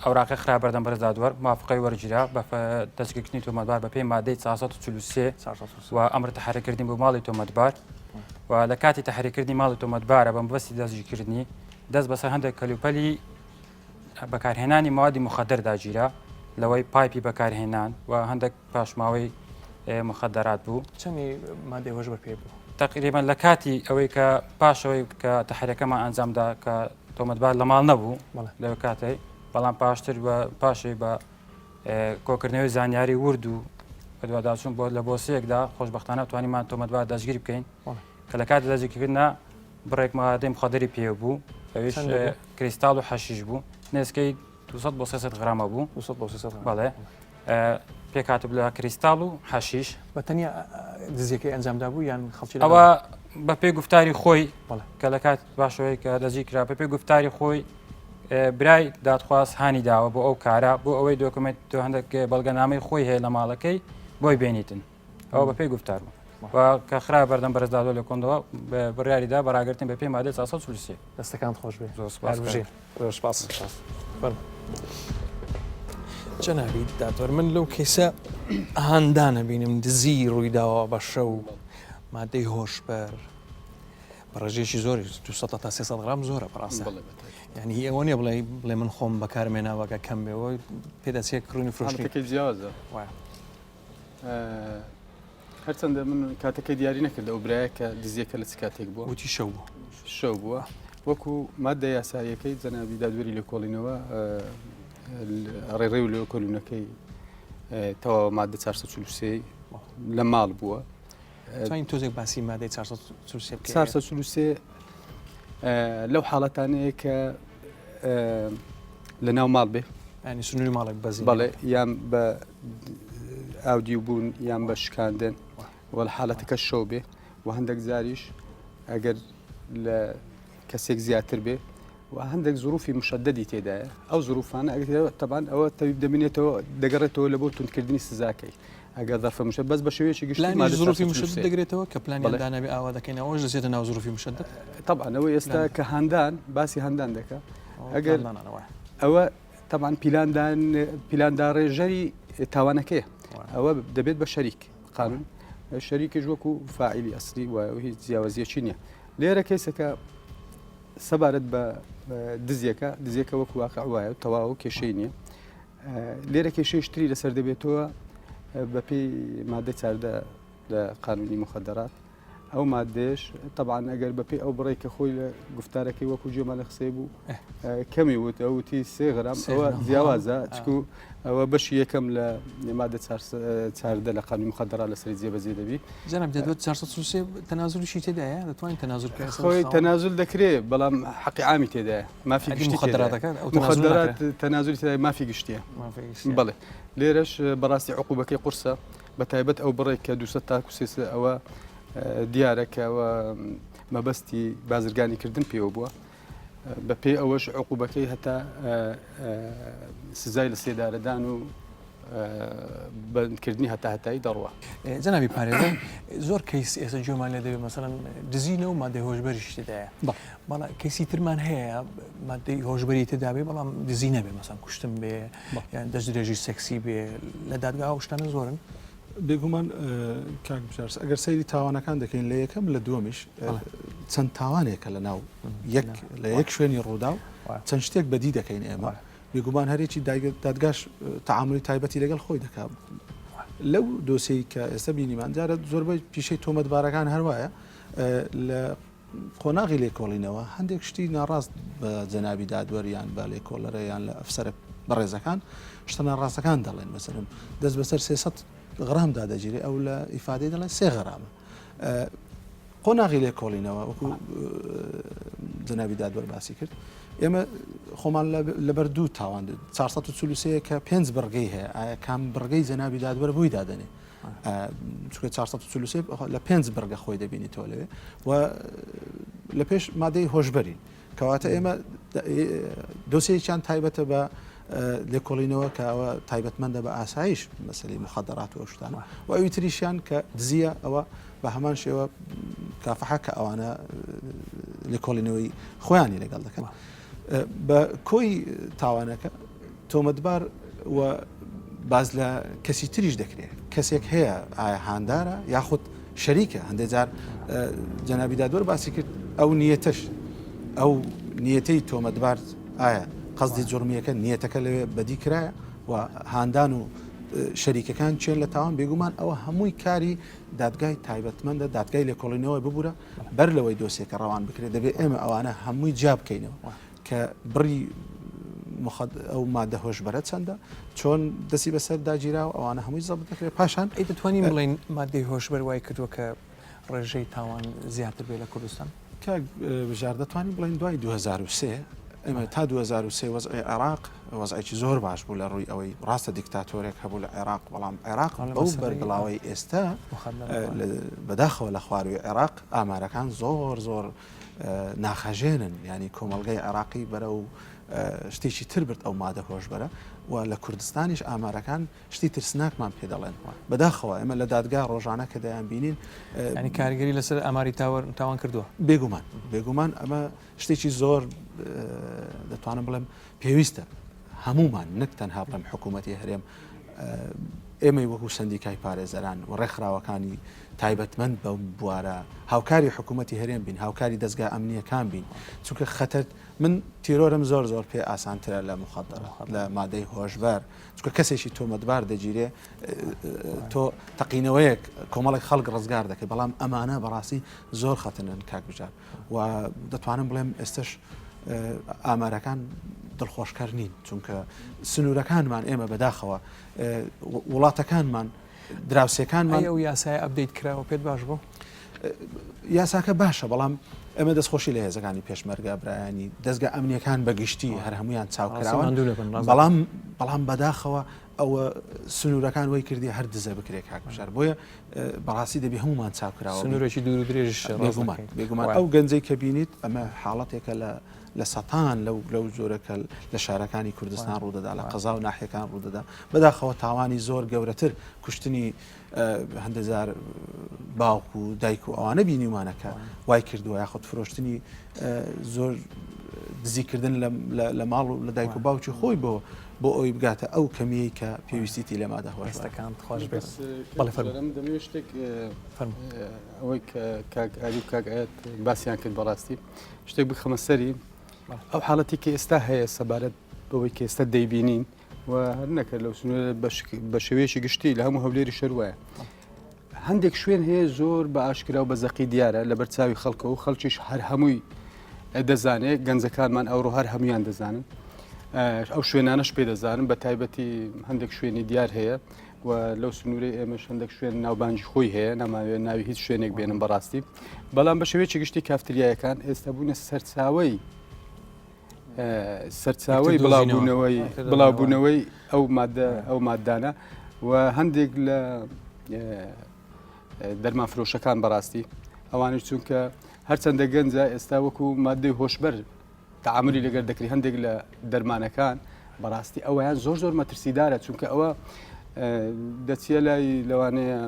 ئەوراقی خرا بەردەم بەرز دادوەر موافقەی وەرگیرا بە دەستگیرکردنی تۆمەتبار بە پێی مادەی 443 و ئەمر تەحریکردنی بۆ ماڵی تۆمەتبار و لە کاتی تەحریکردنی ماڵی تۆمەتبارە بە مەبەستی دەستگیرکردنی دەست بەسەر هەندێک کەلوپەلی بەکارهێنانی موادی مخدر داگیرا لەوەی پایپی بەکارهێنان و هەندێک پاشماوەی مخدرات بوو چەندی مادەی هۆش بە پێ بوو تقریبا لە کاتی ئەوەی کە پاشەوەی کە تەحریەکەمان ئەنجامدا کە تۆمەتبار لە ماڵ نەبوو لەوە کاتەی بەڵام پاشتر بە پاشەی بە کۆکردنەوەی زانیاری ورد و بەدواداچوون بۆ لە بۆسەیەکدا خۆشببختانە توانیمان تۆمەتبار دەستگیر بکەین کە لە کاتی دەستگیرکردنا بڕێک مادەی مخدری پێ بوو ئەویش کریستال و حەشیش بوو نێسکەی 200 بۆ 300 غرامە بوو بەڵێ پێکاتب لە کریستال و حەشیش بە تەنیا دزیەکەی ئەنجامدا بوو یان خەڵکی ئەوە بە پێی گفتاری خۆی کە لە کات باشەوەی کە دەزی کرا بە پێی گفتاری خۆی برای دادخواست هانی داوە بۆ ئەو کارە بۆ ئەوەی دۆکمنت تۆ هەندێک بەڵگەنامەی خۆی هەیە لە ماڵەکەی بۆی بێنیتن ئەوە بە پێی گفتار بوو و کە خرا بەردەم بەرزدادۆ لە کۆندەوە بڕیاریدا بەراگرتن بە پێی مادەی 443 دەستەکان خۆش بێ سپاس جەنابی دادوەر من لەو کەیسە هەندانە بینم دزی ڕوویداوە بە شەو مادەی هۆشبەر بە ڕێژێکی زۆری 200 تا 300 غرام زۆرە بەڕاستە یعنی ئەوە نیە بڵێ من خۆم بەکارمێناوەکە کەم بێەوە پێدەچێت کڕوونی فرۆشتەکەی جیازە هەرچەندە من کاتەکەی دیاری نەکرد ئەو برایە کە دزیەکە لە چ کاتێک بووە وتی شەو بوو شەو بووە وەکو مادە یاساییەکەی جەنابی دادوەری لێکۆڵینەوە ڕێڕێ و لێکۆڵینەکەی تەواو مادە 443 لە ماڵ بووە توانین تۆزێک باسی مادەی 443 443 لەو حاڵەتانەیە کە لە ناو ماڵ بێ ینی سنووری ماڵێک بەزی بەڵێ یان بە ئاودیو بوون یان بە شکاندن وەل حالەتەکە شەو بێ و هەندێک زاریش ئەگەر لە کەسێک زیاتر بێ و هەندێک زروفی مشددی تێدایە ئەو زروفانە ئەگەر تەبان ئەوە تەویب دەبینێتەوە دەگەڕێتەوە لە بۆ تونکردنی سزاکەی ئەگەر دەرفە مشە بەس بە شێوەیەکی گشتی زروفی مشدد دەگرێتەوە کە پلانی دانابێ ئاوا دەکەین ئەوەش دەچێتە ناو زروفی مشدد طبعا ئەوە ئێستا کە هەندان باسی هەندان دەکە ئەگەر ئەوە طبعا پیلاندان ڕێژەری تاوانەکەیە ئەوە دەبێت بە شەریک قانون شەریکیش وەکو فاعیلی ئەسلی و هیچ جیاوازیەکی نییە لێرە کەسەکە سەبارەت بە دزیەکە وەکو واقع وایە تەواو کێشەی نییە لێرە کێشەی شتری لەسەر دەبێتەوە بە پێی مادە چاردە لە قانونی مخدرات ئەو مادێش طبعا ئەگەر بە پێی ئەو بڕێ کە خۆی لە گفتارەکەی وەکو جێمانە قسەی بوو کەمی وت ئەوتی 3 غرام ئەوە جیاوازە چکو ئەوە بەشی یەکەم لە مادە چاردە لە قانونی مخدرات لەسەر جێبەجێ دەبی جەناب دەدوێت 443 تەنازولیشی تێدایە دەتوانین تەنازول خۆی تەنازول دەکرێت بەڵام حەقی عامی تێدایە مافی مخدرات تەنازولی تێدای مافی گشتیە بڵێ لێرەش بەڕاستی عقوبەکەی قورسە بە تایبەت ئەو بڕێک کە 200 تا 300 ئەوە دیارەکەەوە مەبەستی بازرگانی کردن پێوە بووە بە پێی ئەوەش عقوبەکەی هەتا سزای لە سێدارەدان و بەندکردنی هەتایی دەڕوە جەنابی پارێزە زۆر کەیس ئێستا جۆمان لێ دەوێت مەسەڵەن دزینە و مادەی هۆشبەریش تێدایە بەڵام کەسی ترمان هەیە مادەی هۆشبەری تێدابێ بەڵام دزی نەبێ مەسەڵەن کوشتن بێ یان دەستدرێژی سەکسی بێ لە دادگا شتانە زۆرن بێگومان کاک بژارس ئەگەر سەیری تاوانەکان دەکەین لە یەکەم لە دووەمیش چەند تاوانێکە لە ناو لە یەک شوێنی ڕوودا و چەند شتێک بەدی دەکەین ئێمە بێگومان هەرێکی دادگاش تەعاملی تایبەتی لەگەڵ خۆی دەکات لەو دۆسەی کە ئێستا بینیمان جارە زۆربەی پیشەی تۆمەتبارەکان هەروایە لە قۆناغی لێکۆڵینەوە هەندێک شتی ناڕاست بە جەنابی دادوەریان بە لێکۆڵەرەیان لە ئەفسەرە بەڕێزەکان شتە ناڕاستەکان دەڵێن مەسەرم دەست بەسەر 300 غرام دادەگیری ئەو لە ئیفادەی دەڵێن 3 غرامە قۆناغی لێ کۆڵینەوە وەکو جنابی دادوەر باسی کرد ئێمە خۆمان لەبەر دوو تاوان 443 کە 5 بڕگەی هەیە ئایا کام بڕگەی جەنابی دادوەر بووی دادەنێ چونکە 443 لە 5 بڕگە خۆی دەبینیتەوە لەوێ و لە پێش مادەی هۆشبەری کەواتە ئێمە دۆسیەکیان تایبەتە بە لێکۆڵینەوە کە ئەوە تایبەتمەندە بە ئاسایش مەسەلی مخەدەرات و شتانە و ئەوی تریشیان کە دزیە ئەوە بە هەمان شێوە کافەحە کە ئەوانە لێکۆڵینەوەی خۆیانی لەگەڵ دەکەن بە کۆی تاوانەکە تۆمەتبار و باز لە کەسی تریش دەکرێت کەسێک هەیە ئایا هاندارە یاخود شەریکە هەندێک جار جەنابی دادوەر باسی کرد ئەو نیەتەش ئەو نیەتەی تۆمەتبار ئایا قەزدی جرمیەکە نیەتەکە لەوێ بەدی کرایە و هاندان و شەریکەکان چێن لە تاوان بێگومان ئەوە هەمووی کاری دادگای تایبەتمەندە دادگای لێکۆڵینەوەی ببوورە بەر لەوەی دۆسێکە ڕەوان بکرێت دەبێت ئێمە ئەوانە هەمووی جا بکەینەوە کە بڕی ئەو مادە هۆشبەرە چەندە چۆن دەستی بەسەر داگیرا و ئەوانە هەمووی زەبت دەکرێت پاشان دەتوانین بڵین مادەی هۆشبەر وای کردووە کە ڕێژەی تاوان زیاتر بێ لە کوردستان کە بژار دەتوانین بڵین دوای 2023 ئێمە تا 2023 وەزعی عێراق وەزعێکی زۆر باش بوو لە ڕووی ئەوەی ڕاستە دیکتاتۆرێک هەبوو لە عێراق بەڵام عێراق بەو بەرگڵاوەی ئێستا بەداخەوە لە خواروی عێراق ئامارەکان زۆر زۆر ناخەژێنن ینی کۆمەلگای عێراقی بەرە و شتێکی تر برد ئەو مادە هۆشبەرە و لە کوردستانیش ئامارەکان شتی ترسناکمان پێ دەڵێن بەداخەوە ئێمە لە دادگا ڕۆژانە کە دەیان بینین ینی کاریگەری لەسەر ئاماری تاوان کردووە بێگومان ئەمە شتێکی زۆر دەتوانم بڵێم پێویستە هەمومان نەک تەنها بڵێم حکوومەتی هەرێم ئێمەی وەکو سندیکای پارێزەران و ڕێکخراوەکانی تایبەتمەند بە بوارە هاوکاری حکوومەتی هەرێم بین هاوکاری دەستگا ئەمنیەکان بین چونکە خەتەر من تیرۆرم زۆر زۆر پێ ئاسانترە لە مخەدەرە لە مادەی هۆشبەر چونکە کەسێکی تۆمەتبار دەگیرێ تۆ تەقینەوەیەک کۆمەڵێک خەڵک ڕزگار دەکەی بەڵام ئەمانە بەڕاستی زۆر خەتنن کاک بژار و دەتوانم بڵێم ئێستش ئامارەکان دڵخۆشکار نین چونکە سنوورەکانمان ئێمە بەداخەوە وڵاتەکانمان دراوسەکانمان ئەو یاسای ئەبدەیت کراوە پێت باش بوو یاساکە باشە بەڵام ئێمە دەستخۆشی لە هێزەکانی پێشمەرگا برایانی دەستگا ئەمنیەکان بەگشتی هەر هەمویان چاوکراوە بەڵام بەداخەوە ئەوە سنوورەکان وەی کردی هەر دزە بکرێت کاک بژار بۆیە بەڕاستی دەبی هەمومان چاوکراوە سنوورێکی دوور و درێژ بێگومان ئەو گەنجەی کە بینیت ئەمە حاڵەتێکە لە سەتان لەو جۆرەکە لە شارەکانی کوردستان ڕوودەدا لە قەزا و ناحیەکان ڕوودەدا بەداخەوە تاوانی زۆر گەورەتر کوشتنی هەندێزار باوک و دایک و ئەوانە بینیمانەکە وای کردووە یاخود فرۆشتنی زۆر دزیکردن لە ماڵ و لە دایک و باوکی خۆی بۆ ئەوی بگاتە ئەو کەمیەی کە پێویستیتی لە مادە هۆشبەرەکان خۆش بێت دەمەوێت شتێک ئەوەی کاگاری و کاگایەت باسییان کرد بەڕاستی شتێک بخەمە سەری ئەو حاڵەتی کە ئێستا هەیە سەبارەت بەوەی کە ئێستا دەیبینین و هەر نەکرد لەو سنوورە بە شێوەیەکی گشتی لە هەموو هەولێری شەر وایە هەندێک شوێن هەیە زۆر بە ئاشکرا و بە زەقی دیارە لە بەرچاوی خەڵکەوە و خەڵکیش هەر هەمووی دەزانێت گەنجەکانمان ئەوڕۆ هەر هەمویان دەزانن ئەو شوێنانەش پێ دەزانن بە تایبەتی هەندێک شوێنی دیار هەیە و لەو سنوورەی ئێمەش هەندێک شوێن ناوبانجی خۆی هەیە ناماوێت ناوی هیچ شوێنێک بێنم بەڕاستی بەڵام بە شێوەیەکی گشتی کافتریایەکان ئێستا بوونە سەرچاوی بڵاوبوونەوەی ئەو مادانە و هەندێک لە دەرمان فرۆشەکان بەڕاستی ئەوانش چونکە هەرچەندە گەنجە ئێستا وەکو مادەی هۆشبەر تعاملی لەگەر دەکری هەندێک لە دەرمانەکان بەڕاستی ئەویان زۆر زۆر مەترسیدارە چونکە ئەوە دەچیە لای لەوانەیە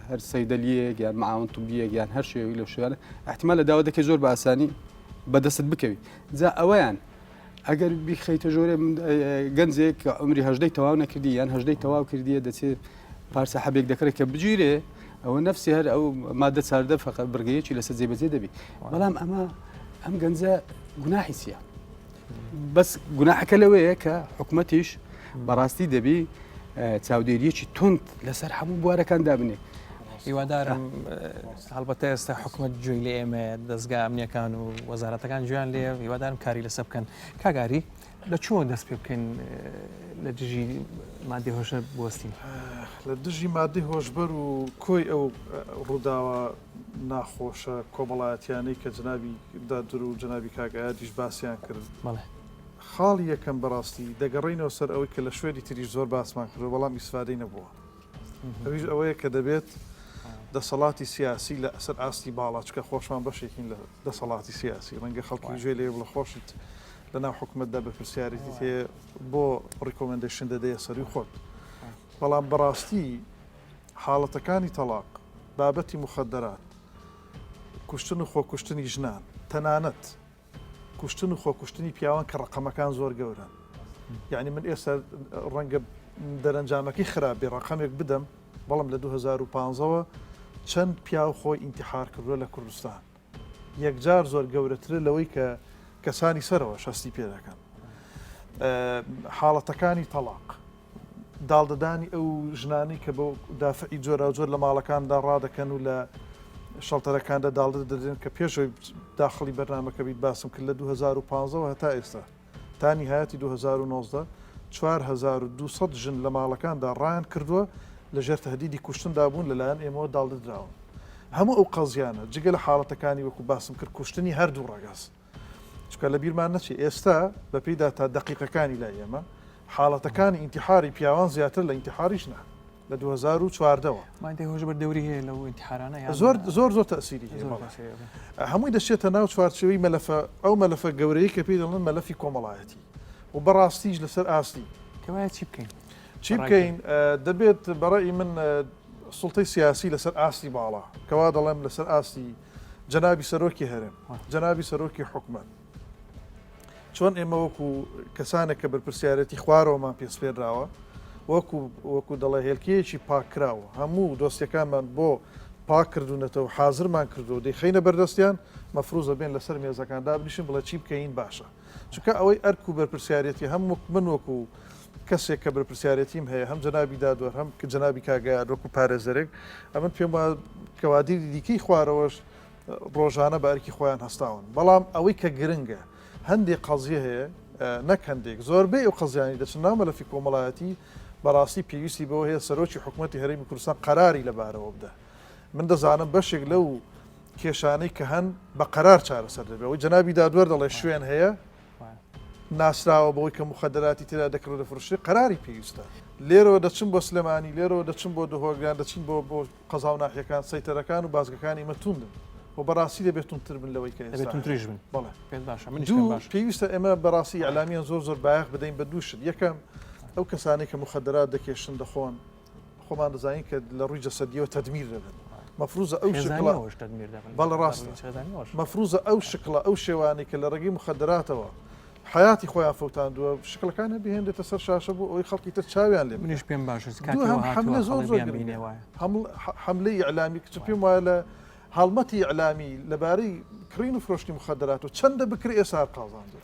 هەر سەیدەلیەک یان معاون توبیەک یان هەر شێوی لەو شوێنە احتیمال لە داوا دەکەی زۆر بە ئاسانی بەدەست بکەوی جا ئەوەیان ئەگەر بیخەیتە ژۆرە گەنجێک عمری هەژدەی تەواو نەکردی یان هەژدەی تەواو کردیە دەچێت پارسە حەبێک دەکرێت کە بگیرێ ئەوە نفسی هەر ئەو مادە چاردە فقط بڕگەیەکی لەسەر جێبەجێ دەبی بەڵام ئەم گەنجە گوناحی چییە بەس گوناحەکە لەوەیە کە حکوومەتیش بەڕاستی دەبی چاودێریەکی تند لەسەر هەموو بوارەکان دابنێ هیوادارم هەڵبەتە ئێستا حکوومەت گوێی لە ئێمە دەستگا ئەمنیەکان و وەزارەتەکان گویان لێ هیوادارم کاری لەسەر بکەن کاگاری لە چۆن دەست پێ بکەین لە دژی مادەی هۆشبەر بوەستین لە دژی مادەی هۆشبەر و کۆی ئەو ڕووداوە ناخۆشە کۆمەڵایەتیانەی کە جنابی دادور و جنابی کاگایاتیش باسییان کرد خاڵی یەکەم بەڕاستی دەگەڕینەوە سەر ئەوەی کە لە شوێنی تریش زۆر باسمان کردو بەڵام ئیسفادەی نەبووە ئەویش ئەوەیە کە دەبێت دەسەڵاتی سیاسی لە ئەسەر ئاستی باڵا چکە خۆشمان بەشێکین لە دەسەڵاتی سیاسی ڕەنگە خەڵکی گوێ لێ بڵە خۆشت لەناو حکومەتدا بە پرسیارەتی تێ بۆ ڕیکۆمەندێشن دەدەیە سەری خۆت بەڵام بەڕاستی حاڵەتەکانی تەلاق بابەتی مخدرات کوشتن و خۆکوشتنی ژنان تەنانەت کوشتن و خۆکوشتنی پیاوان کە ڕقەمەکان زۆر گەورن یعنی من ئێستا ڕەنگە دەرەنجامەکەی خراپێ ڕقەمێک بدەم بەڵام لە 2015ەوە چەند پیا و خۆی ئینتیحار کردووە لە کوردستان یەکجار زۆر گەورەترە لەوەی کە کەسانی سەرەوە شەستی پێ دەکەن حاڵەتەکانی تەلاق داڵدەدانی ئەو ژنانی کە بۆ دافعی جۆرە زۆر لە ماڵەکاندا ڕادەکەن و لە شەڵتەرەکاندا داڵدە دەدەن کە پێشەوەی داخڵی بەرنامەکە بیت باسم کرد لە 2015 هەتا ئێستا تا نیهایەتی 2019 4200 ژن لە ماڵەکاندا ڕایان کردووە لەژێر تەهدیدی کوشتندا بوون لەلایەن ئێمەوە داڵدەدراون هەموو ئەو قەزیانە جگە لە حاڵەتەکانی وەکو باسم کرد کوشتنی هەردوو ڕەگەز چکە لە بیرمان نەچی ئێستا بە پێیدا تا دقیقەکانی لای ئێمە حاڵەتەکانی ئینتیحاری پیاوان زیاتر لە ئینتیحاریش نە لە 2014ەوە هۆژ بە دەوری هەیە لەو ئینتیحارانە زۆر تەسیری هەمووی دەچێتە ناو چوارچێوەی مەلەفە ئەو مەلەفە گەورەی کە پێی دەڵێن مەلەفی کۆمەڵایەتی و بەڕاستیش لەسەر ئاستی کەوایە چی بکەین چی بکەین دەبێت بەڕێی من سوڵتەی سیاسی لەسەر ئاستی باڵا کەوا دەڵێم لەسەر ئاستی جەنابی سەرۆکی هەرێم جەنابی سەرۆکی حکومەت چۆن ئێمە وەکو کەسانێک کە بەرپرسیارەتی خوارەوەمان پێسپێراوە وەکو دەڵێ هێلکەیەکی پاکراوە هەموو دۆستیەکانمان بۆ پاک کردوونەتەوە حازرمان کردو دەیخینە بەردەستیان مەفروزە بێن لەسەر مێزەکاندا بنیشن بڵێ چی بکەین باشە چونکە ئەوەی ئەرک و بەرپرسیارەتی هەم من وەکو کەسێک کە بەرپرسیارەتیم هەیە هەم جەنابی دادوەر هەم کە جەنابی کاگایان وەکو پارێزەرێک ئەمن پێم وایە کەوادی دیکەی خوارەوەش ڕۆژانە بارکی خۆیان هەستاون بەڵام ئەوەی کە گرنگە هەندێک قەزیە هەیە نەک هەندێک زۆربەی ئەو قەزیانی دەچن ناو مەلەفی کۆمەڵایەتی بەڕاستی پێویستی بەوە هەیە سەرۆکی حکوومەتی هەرێمی کوردستان قەراری لەبارەوە بدە من دەزانم بەشێک لەو کێشانەی کە هەن بە قەرار چارەسەر دەبێت ئەوەی جەنابی دادوەر دەڵێ شوێن هەیە ناسراوە بەوەی کە مخدراتی تێدا دەکرێت لە فروشی قەراری پێویستە لێرەوە دەچم بۆ سلێمانی لێرەوە دەچم بۆ دهۆگران دەچین بۆ قەزا و ناحیەکان سەیتەرەکان و بازگەکانی مەتوندن و بەڕاستی دەبێتونتر بن لەوەی کە دەبێتونتریش بن بەڵێ باشە پێویستە ئێمە بەڕاستی ئەعلامیان زۆر بایەخ بدەین بە دووشت یەکەم ئەو کەسانی کە مخدرات دەکێشن دەخۆن خۆمان دەزانین کە لە ڕووی جەسەدیەوە تەدمیر دەبن مەفروزە ئەو شکڵە بەڵە ڕاستە مەفروزە ئەو شکڵە ئەو شێوانی کە لە ڕێگەی مخدراتەوە حیاتی خۆیان فەوتاندووە شکلەکانە بهێندێتە سەر شاشە بوو ئەوەی خەڵکی تر چاویان لێ منیش پێم باشە حملە زۆر حملەی ئەعلامی کچ پێم وایە لە هەڵمەتی ئەعلامی لەبارەی کڕین و فرۆشتی مخدرات و چەندە بکرێ ئێسار قازانجە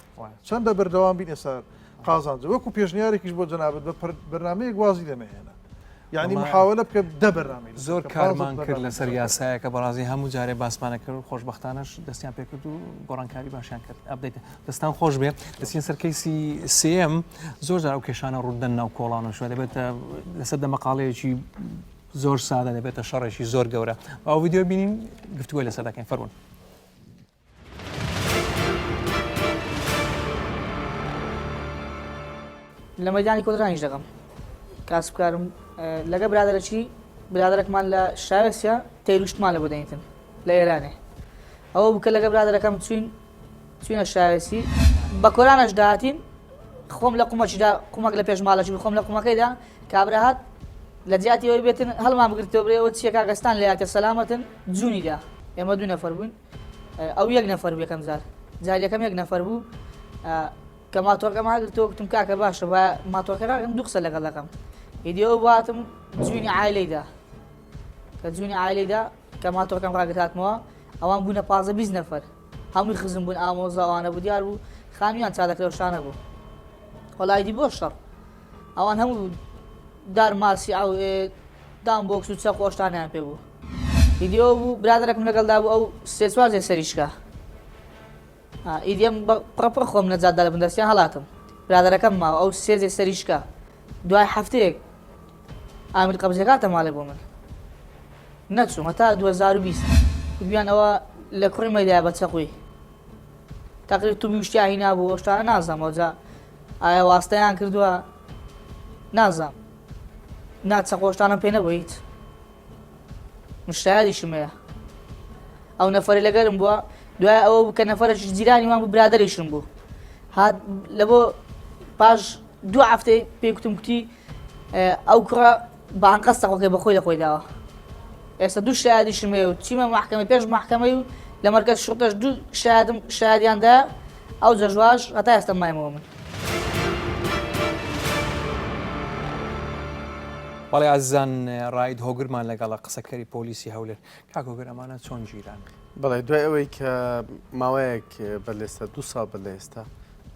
چەندە بەردەوام بین ئێسار قازانجە وەکو پێشنیارێکیش بۆ جەنابەت بە بەرنامەیەک وازی دەمەهێنە یعنی محاولە بکە دە بەرنامەی زۆر کارمان کرد لەسەر یاسایەکە بەڕازی هەموو جارێ باسمانە کرد و خۆشبەختانەش دەستیان پێ کرد و گۆڕانکاری باشیان کرد ئەبدەیت دەستان خۆش بێ دەستین سەرکەیسی سم زۆر جار ئەو کێشانە ڕوودەن ناو کۆڵانە شوێ دەبێتە لەسەر دەمەقاڵەیەکی زۆر سادە دەبێتە شەڕێکی زۆر گەورە ئەو ڤیددیو بینین گفتوگوی لەسەر دەکەین فەرمون لە مەدانی کۆدرانیش دەکەم کاسبکارم لەگە برادەرێکمان لە شارەسیا تەیروشتمان لە بۆ دەینتن لە ئێرانێ ئەوە بکە لەگە برادەرەکەم چوینە شارەسی بە کۆرانەش داهاتین خۆم لە قومەچیدا قومەک لە پێش ماڵەکی خۆم لە قومەکەیدا کابراهات لە جیاتی ئەوەی بێتن هەڵمان بگرێتەوە برێەوە چیە کاکەستان لە یاکە سەلامەتن جوونیدا ئێمە دوو نەفەر بووین ئەو یەک نەفەر بوو یەکەم جار یەکەم یەک نەفەر بوو کە ماتۆرەکەم هاگرتەوە گوتم کاکە باشە بە ماتۆرەکەم دوو قسە لەگەڵ دەکەم ئیدیەوە باتم جوینی عایلەیدا کە جوینی عایلەیدا کە ماتۆرەکەم ڕاگرتاتمەوە ئەوان بوونە 15 نەفەر هەمووی خزم بوون ئامۆزاوانە بوو دیار بوو خانویان چادەکرێ شانە بوو وەڵایدی بۆ شەڕ ئەوان هەموو دار ماسی ئەو دام بۆکس و چە خۆشتانیان پێ بوو ئیدیەوە بوو برادەرێکم لەگەڵدا بوو ئەو سێچوار جێ سەریشکە ئیدیم پڕپڕ خۆم نەجاتدا لە بندەستیان هەڵاتم برادەرەکەم ماوە ئەو سێجێ سەریشکە دوای هەفتەیەک ئامیر قەبزەکاتە ماڵێ بۆ من نەچووم هەتا 2020 بیان ئەوە لە کوڕی مەدای بە چەقوی تاقری تومی وشتیاهی نابوو شتانە نازانەوە جا ئایا واستەیان کردووە نازانم ناچەقۆشتانم پێ نەبوو هیچ مشتایادیشمەیە ئەو نەفەری لەگەرم بووە دوای ئەوە کە نەفەرێکی جیرانی وان بوو برادەریشم بوو هات لە بۆ پاش 2 هەفتەی پێکوتم کوتی ئەو کوڕە بانقەس تەقۆکەی بەخۆی لە خۆی داوە ئێستا 2 شایادیشمەیە و چیمە محکەمە پێش محکەمەی و لە مەرکەز شوڕتەش 2 شایادیاندا ئەو جەژواش هەتا ئێستا مایمەوە من بەڵێ ئازیزان ڕاید هۆگرمان لەگەڵە قسەکەری پۆلیسی هەولێر کاکۆگر ئەمانە چۆن گیران بەڵێ دوای ئەوەی کە ماوەیەک بەلێستا 2 ساڵ بە لە ئێستا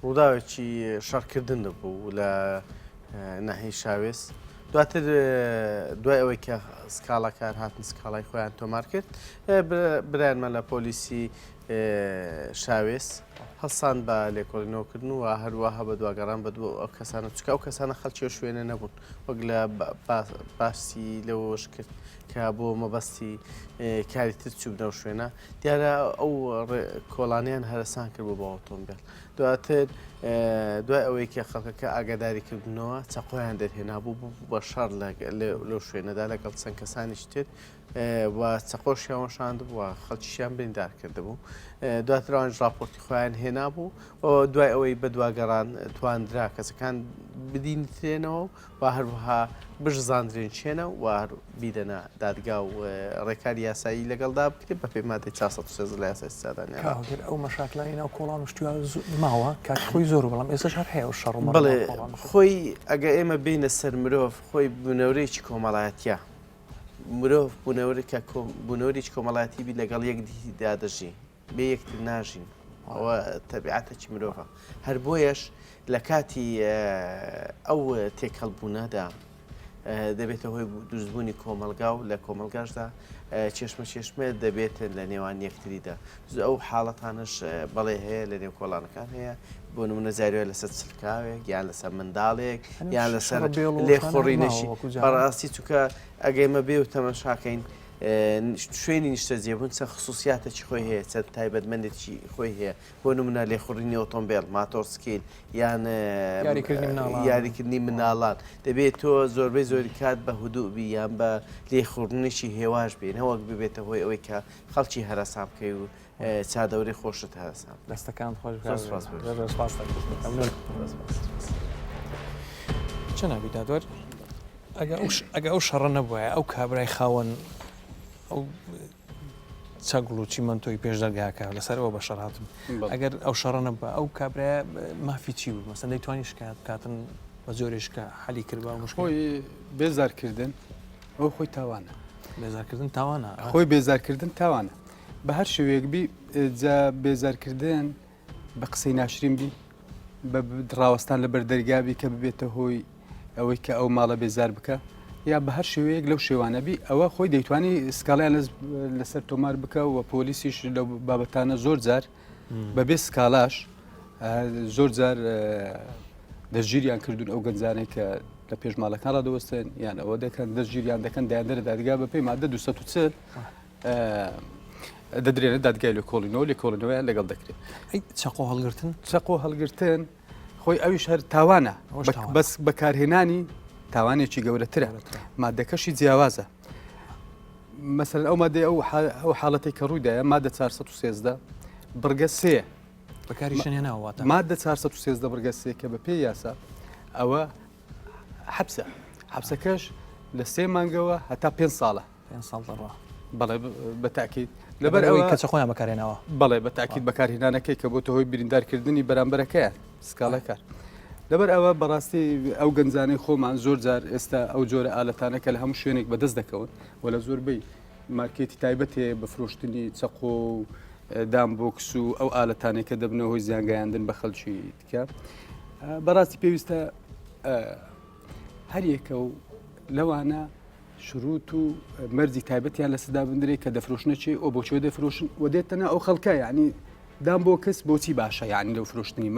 ڕووداوێکی شەڕکردن بوو لە ناحیەی شاوێز دواتر دوای ئەوەی کە سکاڵەکار هاتن سکاڵای خۆیان تۆمار کرد برایانمە لە پۆلیسی شاوێز هەڵسان بە لێکۆڵینەوەکردن و هەروەها بە دواگەڕان بە ئەو کەسانە چکە ئەو کەسانە خەڵکی شوێنە نەبوون وەک لە باسی لەوەش کرد کە بۆ مەبەستی کاری تر چوو بنەو شوێنە دیارە ئەو کۆڵانیان هەرسان کرد بۆ ئۆتۆمبیل دواتر دوای ئەوەی کە خەڵکەکە ئاگاداری کردنەوە چەقۆیان دەرهێنا بوو بە شەڕ لەو شوێنەدا لەگەڵ چەند کەسانیش تر و چەقۆشیانشاند بووە خەڵکیشیان بریندار کردبوو دواترەوان راپۆرتی خۆیان هێنا بوو دوای ئەوەی بە دواگەڕان تواندرا کەسەکان بدینترێنەوە و هەروەها بژزاندرێن چێنە و بیدەنە دادگا و ڕێکاری یاسایی لەگەڵدا بکرێت بە پێی مادەی 413 لە یاسای سادانیان ئەو مەشاکلانی ناو کۆڵان و شتیان ماوە کات خۆی زۆر بەڵام ئێستاش هەر هەیە و شەڕ بڵێ خۆی ئەگە ئێمە بینە سەر مرۆڤ خۆی بنەورەیەکی کۆمەڵایەتیە مرۆڤ بوونەوەرێکی کۆمەڵایەتی بی لەگەڵ یەکدیدا دەژی بێ یەکتر ناژین ئەوە تەبیعەتێکی مرۆڤە هەر بۆیەش لە کاتی ئەو تێکەڵبوونەدا دەبێتە هۆی دروستبوونی کۆمەلگا و لە کۆمەلگاشدا چێشمە دەبێتن لە نێوان یەکتریدا ئەو حاڵەتانش بەڵێ هەیە لە نێو کۆڵانەکان هەیە بۆ نمونە زاریوە لەسەر چرکاوێک یان لەسەر منداڵێک یان لەسەر لێخۆڕینەشی بەڕاستی چووکە ئەگەیمە بێ و تەمەشاکەین شوێنی نیشتە جێبوون چەند خصوصیاتێکی خۆی هەیە چەند تایبەتمەندێکی خۆی هەیە بۆ نمونە لێخۆڕینی ئۆتۆمبیل ماتۆرسکیل یان یاریکردنی مناڵان دەبێت تۆ زۆربەی زۆری کات بە هودووبی یان بە لێخۆڕنیشی هێواش بێن هەوەک ببێتە هۆی ئەوەی کە خەڵکی هەراسان بکەی و چادەوری خۆشت هەراسان دەستەکان خۆش چ نابی دادوەر ئەگە ئەو شەڕە نەبووە ئەو کابرای خاوەن ئەو چەگڵ و چیمەندۆی پێش دەرگاکە لەسەرەوە بە شەڕاتم ئەگەر ئەو شەڕە نەبووە ئەو کابرایە مافی چی بوو مەسەن دەیتوانی شکات کاتن بە زۆرێشکە حەلی کرد بە خۆی بێزارکردن ئەو خۆی تاوانە بێزارکردن تاوانە خۆی بێزارکردن تاوانە بە هەر شێوەیەک بی جا بێزارکردن بە قسەی ناشرین بی بە ڕاوەستان لە بەردەرگابی کە ببێتە هۆی ئەوەی کە ئەو ماڵە بێزار بکە یا بە هەر شێوەیەک لەو شێوانەبی ئەوە خۆی دەیتوانی سکاڵیان لەسەر تۆمار بکە و پۆلیسیش لە بابەتانە زۆر جار بەبێ سکاڵاش زۆر جار دەستگیریان کردوون ئەو گەنجانەی کە لە پێش ماڵەکان ڕادەوەستن یان ئەوە دەکەن دەستگیریان دەکەن دایاندەرە دادگا بە پێی مادە 240 دەدرێنە دادگای لێکۆڵینەوە لێکۆڵینەوەیان لەگەڵ دەکرێت چەقۆ هەڵگرتن چەقۆ هەڵگرتن خۆی ئەویش هەر تاوانە بەس بەکارهێنانی تاوانێکی گەورەترە مادەکەشی جیاوازە مەسەرەن ئەو مادەی ئەو حاڵەتی کە ڕوویدایە مادە 413 بڕگە سێ بەکاریشێنێناوەواتە مادە 413 بڕگە سێ کە بە پێی یاسا ئەوە حەبسە حەبسەکەش لە 3 مانگەوە هەتا 5 ساڵە 5 ساڵ دەڕوا بەڵێ بەتاکید لەبەر ئەوەی کە چەقۆیان بەکارێنەوە بەڵێ بەتاکید بەکارهێنانەکەی کە بۆتە هۆی بریندارکردنی بەرامبەرەکەیە سکاڵەکار لەبەر ئەوە بەڕاستی ئەو گەنجانەی خۆمان زۆر جار ئێستا ئەو جۆرە ئالەتانەکە لە هەموو شوێنێک بەدەست دەکەون و لە زۆربەی مارکێتی تایبەت هەیە بە فرۆشتنی چەقۆ و دامبۆکس و ئەو ئالەتانێک کە دەبنەوە هۆی زیانگەیاندن بە خەڵکی دیکە بەڕاستی پێویستە هەریەکە و لەوانە شروط و مەرجی تایبەتیان لە سەدا بندرێت کە دەفرۆشنەچی ئەو بۆچێ دەفرۆشن و دێتەنە ئەو خەڵکە یعنی دام بۆ کەس بۆچی باشە یعنی لەو فرۆشتنی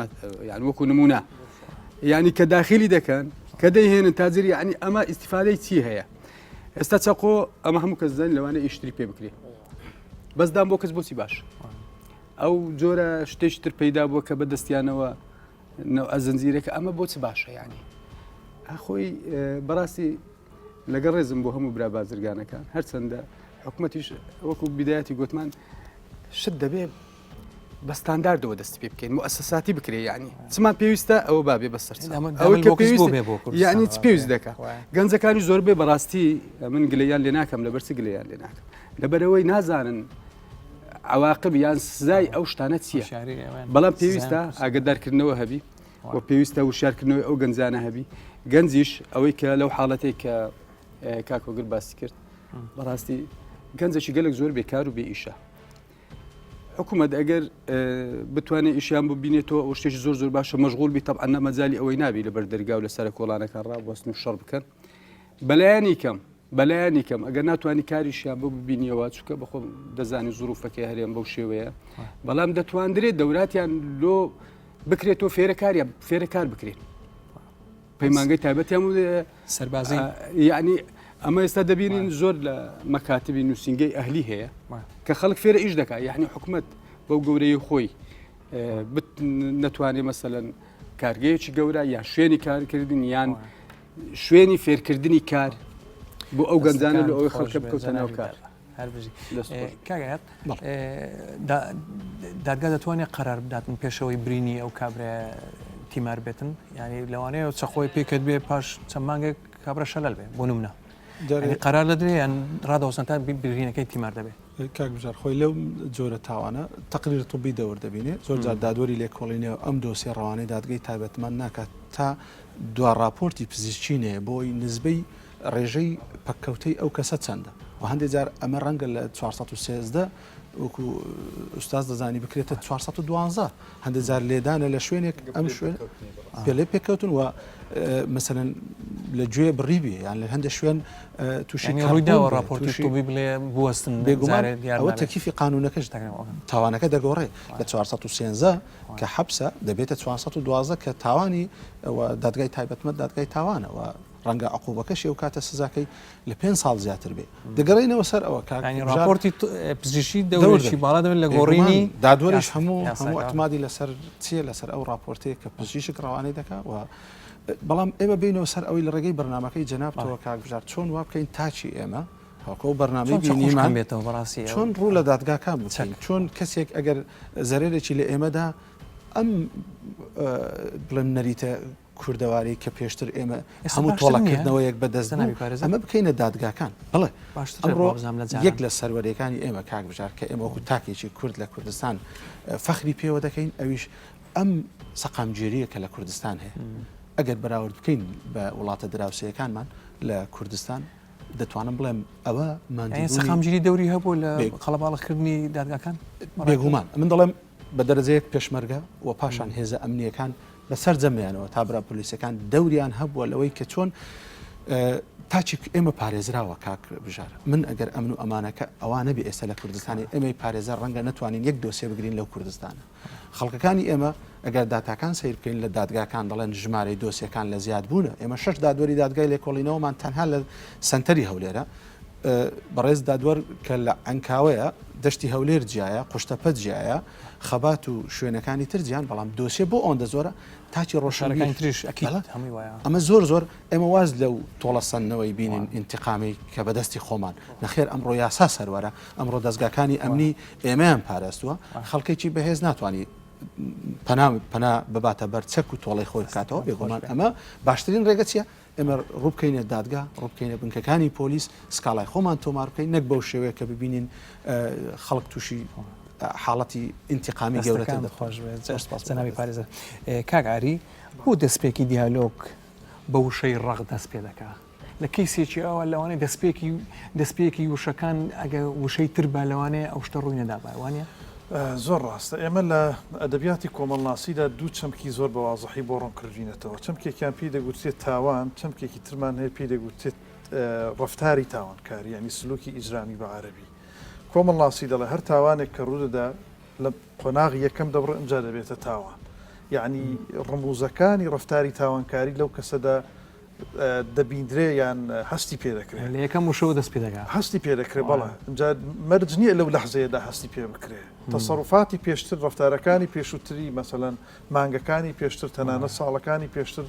یان وەکو نمونە یعنی کە داخلی دەکەن کە دەیهێنن تاجری یعنی ئەمە ئیسیفادەی چی هەیە ئێستا چەقۆ ئەمە هەموو کەس زانین لەوانە ئیشتری پێ بکرێت بەسدان بۆ کەس بۆچی باش ئەو جۆرە شتێشتر پەیدا بووە کە بەدەستیانەوە ئەزنجیرێکە ئەمە بۆچی باشە یعنی ئەخۆی بەڕاستی لەگەڵ ڕێزم بۆ هەموو برا بازرگانەکان هەرچەندە حکوومەتیش وەکو بیدایەتی گوتمان شت دەبێ بە ستانداردەوە دەستی پێ بکەین مؤسساتی بکرێ یعنی چمان پێویستە ئەوە بابێ بەسەر یعنی چ پێویست دەکات گەنجەکانی زۆربەی بەڕاستی من گلەیان لێ ناکەم لەبەرچی گلەیان لێ ناکەم لەبەرەوەی نازانن عواقب یان سزای ئەو شتانە چییە بەڵام پێویستە ئاگدارکردنەوە هەبی و پێویستە وشارکردنەوەی ئەو گەنجانە هەبی گەنجیش ئەوەی کە لەو حاڵەتێک کە کاکۆگر باسی کرد بەڕاستی گەنجێکی گەلک زۆر بێکار و بێ ئیشە حکوومەت ئەگەر بتوانێت ئیشیان ببینێتەوە ئەو شتێکی زۆر زۆر باشە مەشغوڵ بی تەبعەن مەجالی ئەوەی نابی لەبەر دەرگا و لەسەر کۆڵانەکان ڕابوەستن و شەڕ بکەن بەلایانی کەم ئەگەر ناتوانانی کاریشیان بۆ ببینیەوە چووکە بەخۆ دەزانی زروفەکەی هەرێن بەو شێوەیە بەڵام دەتواندرێت دەوراتیان لۆ بکرێتەوە فێرەکار بکرێن پەیمانگەی تایبەتیان و سەربازی یعنی ئەمە ئێستا دەبینین زۆر لە مەکاتبی نووسنگەی ئەهلی هەیە کە خەڵک فێرە ئیش دەکات یعنی حکوومەت بەو گەورەی خۆی نەتوانێت مەسەلەن کارگەیەکی گەورە یان شوێنی کارکردن یان شوێنی فێرکردنی کار بۆ ئەو گەنجانە لە ئەوەی خەڵکە بکەوتەنەوە کار کاگات دادگا دەتوانێت قەرار بداتن پێشەوەی برینی ئەو کابرا تیمار بێتن ینی لەوانەیە چەخۆی پێکرد بێ پاش چەند مانگێک کابرا شەلەل بێ بۆ نمونە قەرار دەدرێ یان ڕادەوەسەنتا برینەکەی تیمار دەبێت کاک بژار خۆی لەو جۆرە تاوانە تەقریر توبی دەوردەبینێ زۆر جار دادوەری لێکۆڵینەوە ئەم دۆسی ڕەوانەی دادگای تایبەتمان ناکات تا دوا راپۆرتی پزیشکینەیە بۆی نزبەی ڕێژەی پەککەوتەی ئەو کەسە چەندە و هەندێک جار ئەمە ڕەنگە لە 413 وەکو ئوستاز دەزانی بکرێتە 412 هەندێک جار لێدانە لە شوێنێک ئەم شوێن پێلێ پێکەوتن و مثلەن لە گوێ بڕیبی یان لە هەندێک شوێن تووشی ڕوویداوە راپۆرتی توبی بڵێ بوەستن بێگومان ئەوە تەکیفی قانونەکەش تاوانەکە دەگۆڕێ لە 413 کە حەبسە دەبێتە 412 کە تاوانی دادگای تایبەتمەند دادگای تاوانەوە ڕەنگە عقوبەکەشی و کاتە سزاکەی لە 5 ساڵ زیاتر بێ دەگەڕێنەوە سەر ئەوە راپۆرتی پزیشکی دەوری باڵا دەبێت لە گۆڕینی دادوەریش هەموو ئەتمادی لەسەر چیە لەسەر ئەو راپۆرتەیە کە پزیشک ڕەوانەی دەکات و بەڵام ئێمە بینەوە سەر ئەوەی لە ڕێگەی بەرنمەکەی جەنابەوە کاک بژار چۆن وا بکەین تاچی ئێمە هەوکە بەرنامەی بینیمان بێتەوە بەڕاستی چۆن ڕوو لە دادگاکان بچین چۆن کەسێک ئەگەر زەرێرێکی لە ئێمەدا ئەم بڵێم نەریتە کوردەواری کە پێشتر ئێمە هەموو تۆڵەکردنەوەیەک بەدەست ئەمە بکەینە دادگاکان بڵێ ئەمڕۆ یەک لە سەروەریەکانی ئێمە کاک بژار کە ئێمە وەکو تاکێکی کورد لە کوردستان فەخری پێوە دەکەین ئەویش ئەم سەقامگیریە کە لە کوردستان هەیە ئەگەر بەراورد بکەین بە وڵاتە دراوسەکەمان لە کوردستان دەتوانم بڵێم ئەوە سەقامگیری دەوری هەبوو لە قەڵەباڵەکردنی دادگاکان بێگومان من دەڵێم بە دەرەجەیەک پێشمەرگە و پاشان هێزە ئەمنیەکان بەسەر جەمیانەوە تا برا پۆلیسەکان دەوریان هەبووە لەوەی کە چۆن تاچی ئێمە پارێزراوە کاک بژار من ئەگەر ئەمن و ئەمانەکە ئەوانە بێ ئێستا لە کوردستانی ئێمەی پارێزە ڕەنگە نتوانین یەک دۆسێ بگرین لەو کوردستانە خەڵکەکانی ئێمە ئەگەر داتاکان سیر بکەین لە دادگاکان دەڵێن ژمارەی دۆسیەکان لە زیاد بوونە ئێمە 6 دادوەری دادگای لێکۆڵینەوەمان تەنها لە سنتەری هەولێرە بەڕێز دادوەر کە لە ئەنکاوەیە دەشتی هەولێر جیایە قوشتەپەت جیایە خەبات و شوێنەکانی تر جیان بەڵام دۆسیە بۆ ئەوەندە زۆرە تاچی ڕۆشنەکانی تریش ئەمە زۆر ئێمە واز لەو تۆڵە سندنەوەی بینین ئینتقامی کە بەدەستی خۆمان نەخێر ئەمڕۆ یاسا سەروەرە ئەمڕۆ دەستگاکانی ئەمنی ئێمەیان پاراستووە خەڵکێکی بەهێز ناتوانانی پەنا بباتە بەر چەک و تۆڵی خۆی بکاتەوە بێگومان ئەمە باشترین ڕێگە چیە ئێمە ڕووبکەینە دادگا ڕووبکەینە بنکەکانی پۆلیس سکاڵای خۆمان تۆمار بکەین نەک بەو شێوەیە کە ببینین خەڵک تووشی حاڵەتی ئینتقامی گەورەتر دەخۆشناوی پارێزە کاگاری بۆ دەستپێکی دیالۆگ بە وشەی ڕق دەست پێ دەکا لە کەیسێکی ئەوە لەوانەیە دەستپێکی وشەکان ئەگە وشەی تر بە لەوانەیە ئەو شتە ڕووی نەدا بەوانە زۆر ڕاستە ئێمە لە ئەدەبیاتی کۆمەڵناسیدا دوو چەمکی زۆر بە وازەحی بۆ ڕوونکردوینەتەوە چەمکێکیان پێی دەگوترێت تاوان چەمکێکی ترمان هەیە پێی دەگوترێت ڕفتاری تاوانکاری ینی سلوکی ئیجرامی بە عەرەبی کۆمەڵناسی دەڵێ هەر تاوانێک کە ڕوودەدا لە قۆناغی یەکەم دەبڕ ئەمجا دەبێتە تاوان یعنی ڕموزەکانی ڕفتاری تاوانکاری لەو کەسەدا دەبیندرێ یان هەستی پێ دەکرێت لە یەکەم وشەوە دەست پێ دەگات هەستی پێ دەکرێت بەڵێ اینجا مەرج نییە لەو لەحزەیەدا هەستی پێ بکرێ تەسەڕوفاتی پێشتر ڕفتارەکانی پێشووتری مەسەلەن مانگەکانی پێشتر تەنانە ساڵەکانی پێشتر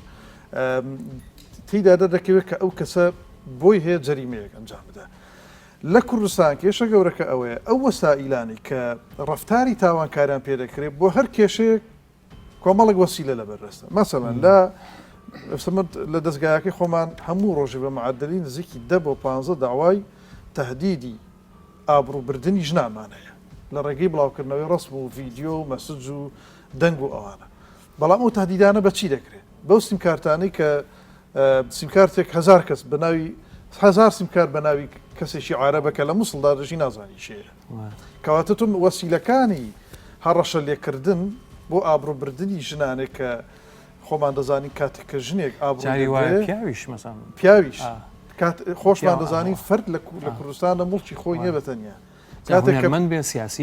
تێیدا دەکەوێت کە ئەو کەسە بۆی هەیە جەریمەیەک ئەنجام بدە لە کوردستان کێشە گەورەکە ئەوەیە ئەو وەسائیلانی کە ڕفتاری تاوانکاریان پێ دەکرێت بۆ هەر کێشەیەک کۆمەڵک وەسیلە لە بەرڕێستە مەسەڵەن لە دەستگایەکەی خۆمان هەموو ڕۆژی بە معدلی نزیکی 10 بۆ 15 داوای تهدیدی ئابروبردننی ژنامان هەیە لە ڕێگەی بڵاوکردنەوەی ڕسم و ڤیددیۆ و مەسج و دەنگ و ئەوانە بەڵام ئەو تهدیدانە بەچی دەکرێت بەو سیمکارتانەی کە سیمکارتێک 1000 کەس بەناوی 1000 سیمکار بە ناوی کەسێکی عارەبەکە لە مووسڵدا دەژی نازانی شەیە کەواتە تۆ وەسیلەکانی هەڕەشە لێکردن بۆ ئابروبردننی ژنانێک کە خۆمان دەزانین کاتێک کە ژنێک پیاویش پیاویش خۆشمان دەزانین فرد لە کوردستانە مڵکی خۆی نیە بەتەنیا کاتێکمەند بێ سیاسی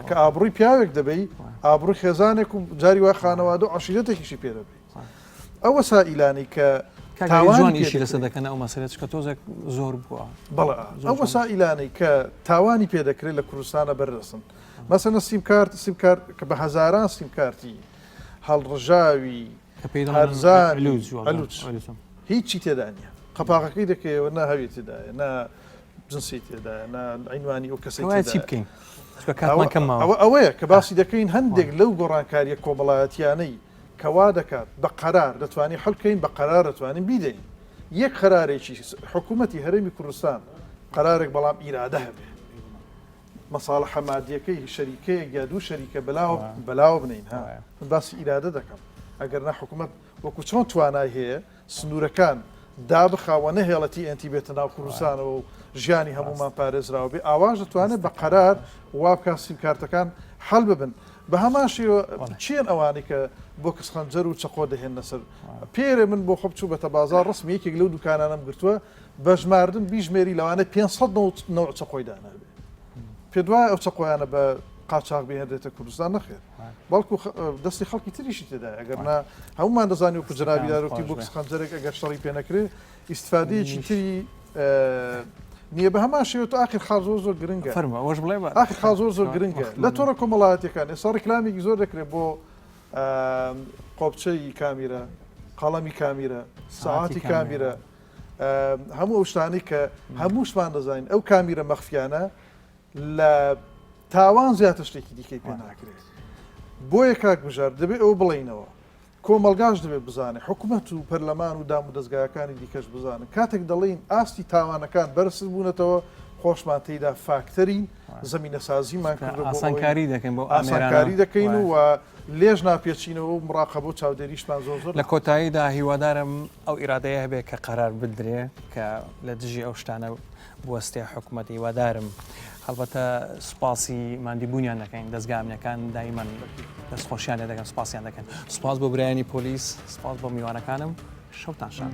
کە ئابڕووی پیاوێک دەبی ئابڕووی خێزانێک و جاری وا خانەوادە و عشیرەتێکیشی پێ دەبی ئەو وەسائیلانی کە تاوانیشی لەسەر دەکەن ئەو مەسەلێت کە تۆزێک زۆر بووە بەڵێ ئەو وەسائیلانی کە تاوانی پێ دەکرێت لە کوردستانە بەررەسن مەسەلەن سیمکار کە بە هەزاران سیمکارتی هەڵڕژاوی هەرزان هیچی تێدا نیە قەپاقەکەی دەکەیەوە نا هەوی تێدایە نا جنسی تێدایە نا عینوانی ئەو کەسی بکەین ئەوەیە کە باسی دەکەین هەندێک لەو گۆڕانکاریە کۆمەڵایەتیانەی کەوا دەکات بە قەرار دەتوانین حەڵکەین بە قەرار دەتوانین بیدەین یەک قەرارێکی حکوومەتی هەرێمی کوردستان قەرارێک بەڵام ئیرادە هەبێ مەساڵە حەمادیەکەی شەریکەیەک یا دوو شەریکە بەلاوە بنین باسی ئیرادە دەکەم ئەگەر نا حکوومەت وەکو چۆن توانای هەیە سنوورەکان دابخاوە نەهێڵەتی ئەنتی بێتە ناو کوردستانەوە و ژیانی هەمومان پارێزراوە بێ ئاواژ دەتوانێت بە قەرار وابکە سیمکارتەکان هەڵ ببن بە هەماشیەوە چێن ئەوانی کە بۆ کەسخەنجەر و چەقۆ دەهێنە سەر پێرە من بۆ خۆ بچوو بەتە بازار ڕسمی یەکێک لەو دوکانانم گرتووە بە ژماردن بیژمێری لەوانە 500 نەوع چەقۆی دانابێ پێ دوای ئەو چەقۆیانە بە قاچاق بهێنرێتە کوردستان نەخێر بەڵکو دەستی خەڵکی تریشی تێدا ئەگەرنا هەمومان دەزانی و کوجرابیدارەتی بۆ کەسخەنجەرێک ئەگەر شەڕی پێ نەکرێت ئیسفادەیەکی تری نییە بە هەمان شێوە ئاخر خاڵ زۆر گرنگە ئاخر خاڵ زۆر گرنگە لە تۆڕە کۆمەڵایەتەکان ئێستا ڕێکلامێکی زۆر دەکرێت بۆ قۆبچەی کامیرە قەڵەمی کامیرە ساعاتی کامیرە هەموو ئەو شتانی کە هەمووشمان دەزانین ئەو کامیرە مەخفیانە لە تاوان زیاتر شتێکی دیکەی پێ ناکرێت بۆیە کاک بژار دەبێت ئەوە بڵێنەوە کۆمەلگاش دەبێت بزانێت حکوومەت و پەرلەمان و دام و دەستگاکانی دیکەش بزانن کاتێک دەڵێن ئاستی تاوانەکان بەرز بوونەتەوە خۆشمان تێیدا فاکتەرین زمینە سازیمان ئاسانکاری دەکەین بۆ ئاسانکاری دەکەین و لێژ ناپێچینەوە و مراقبە و چاودێریشمان زۆر لە کۆتاییدا هیوادارم ئەو ئیرادەیە هەبێت کە قەرار بدرێ کە لە دژی ئەو شتانە بوەستێ حکوومەتی هیوادارم هەڵبەتە سوپاسی مادیبوونیان دەکەین دەستگامنەکان دایمان دەستخۆشیان لێ دەکەن سوپاسیان دەکەن سوپاس بۆ برایانی پۆلیس سوپاس بۆ میوانەکانم شەوتان شاد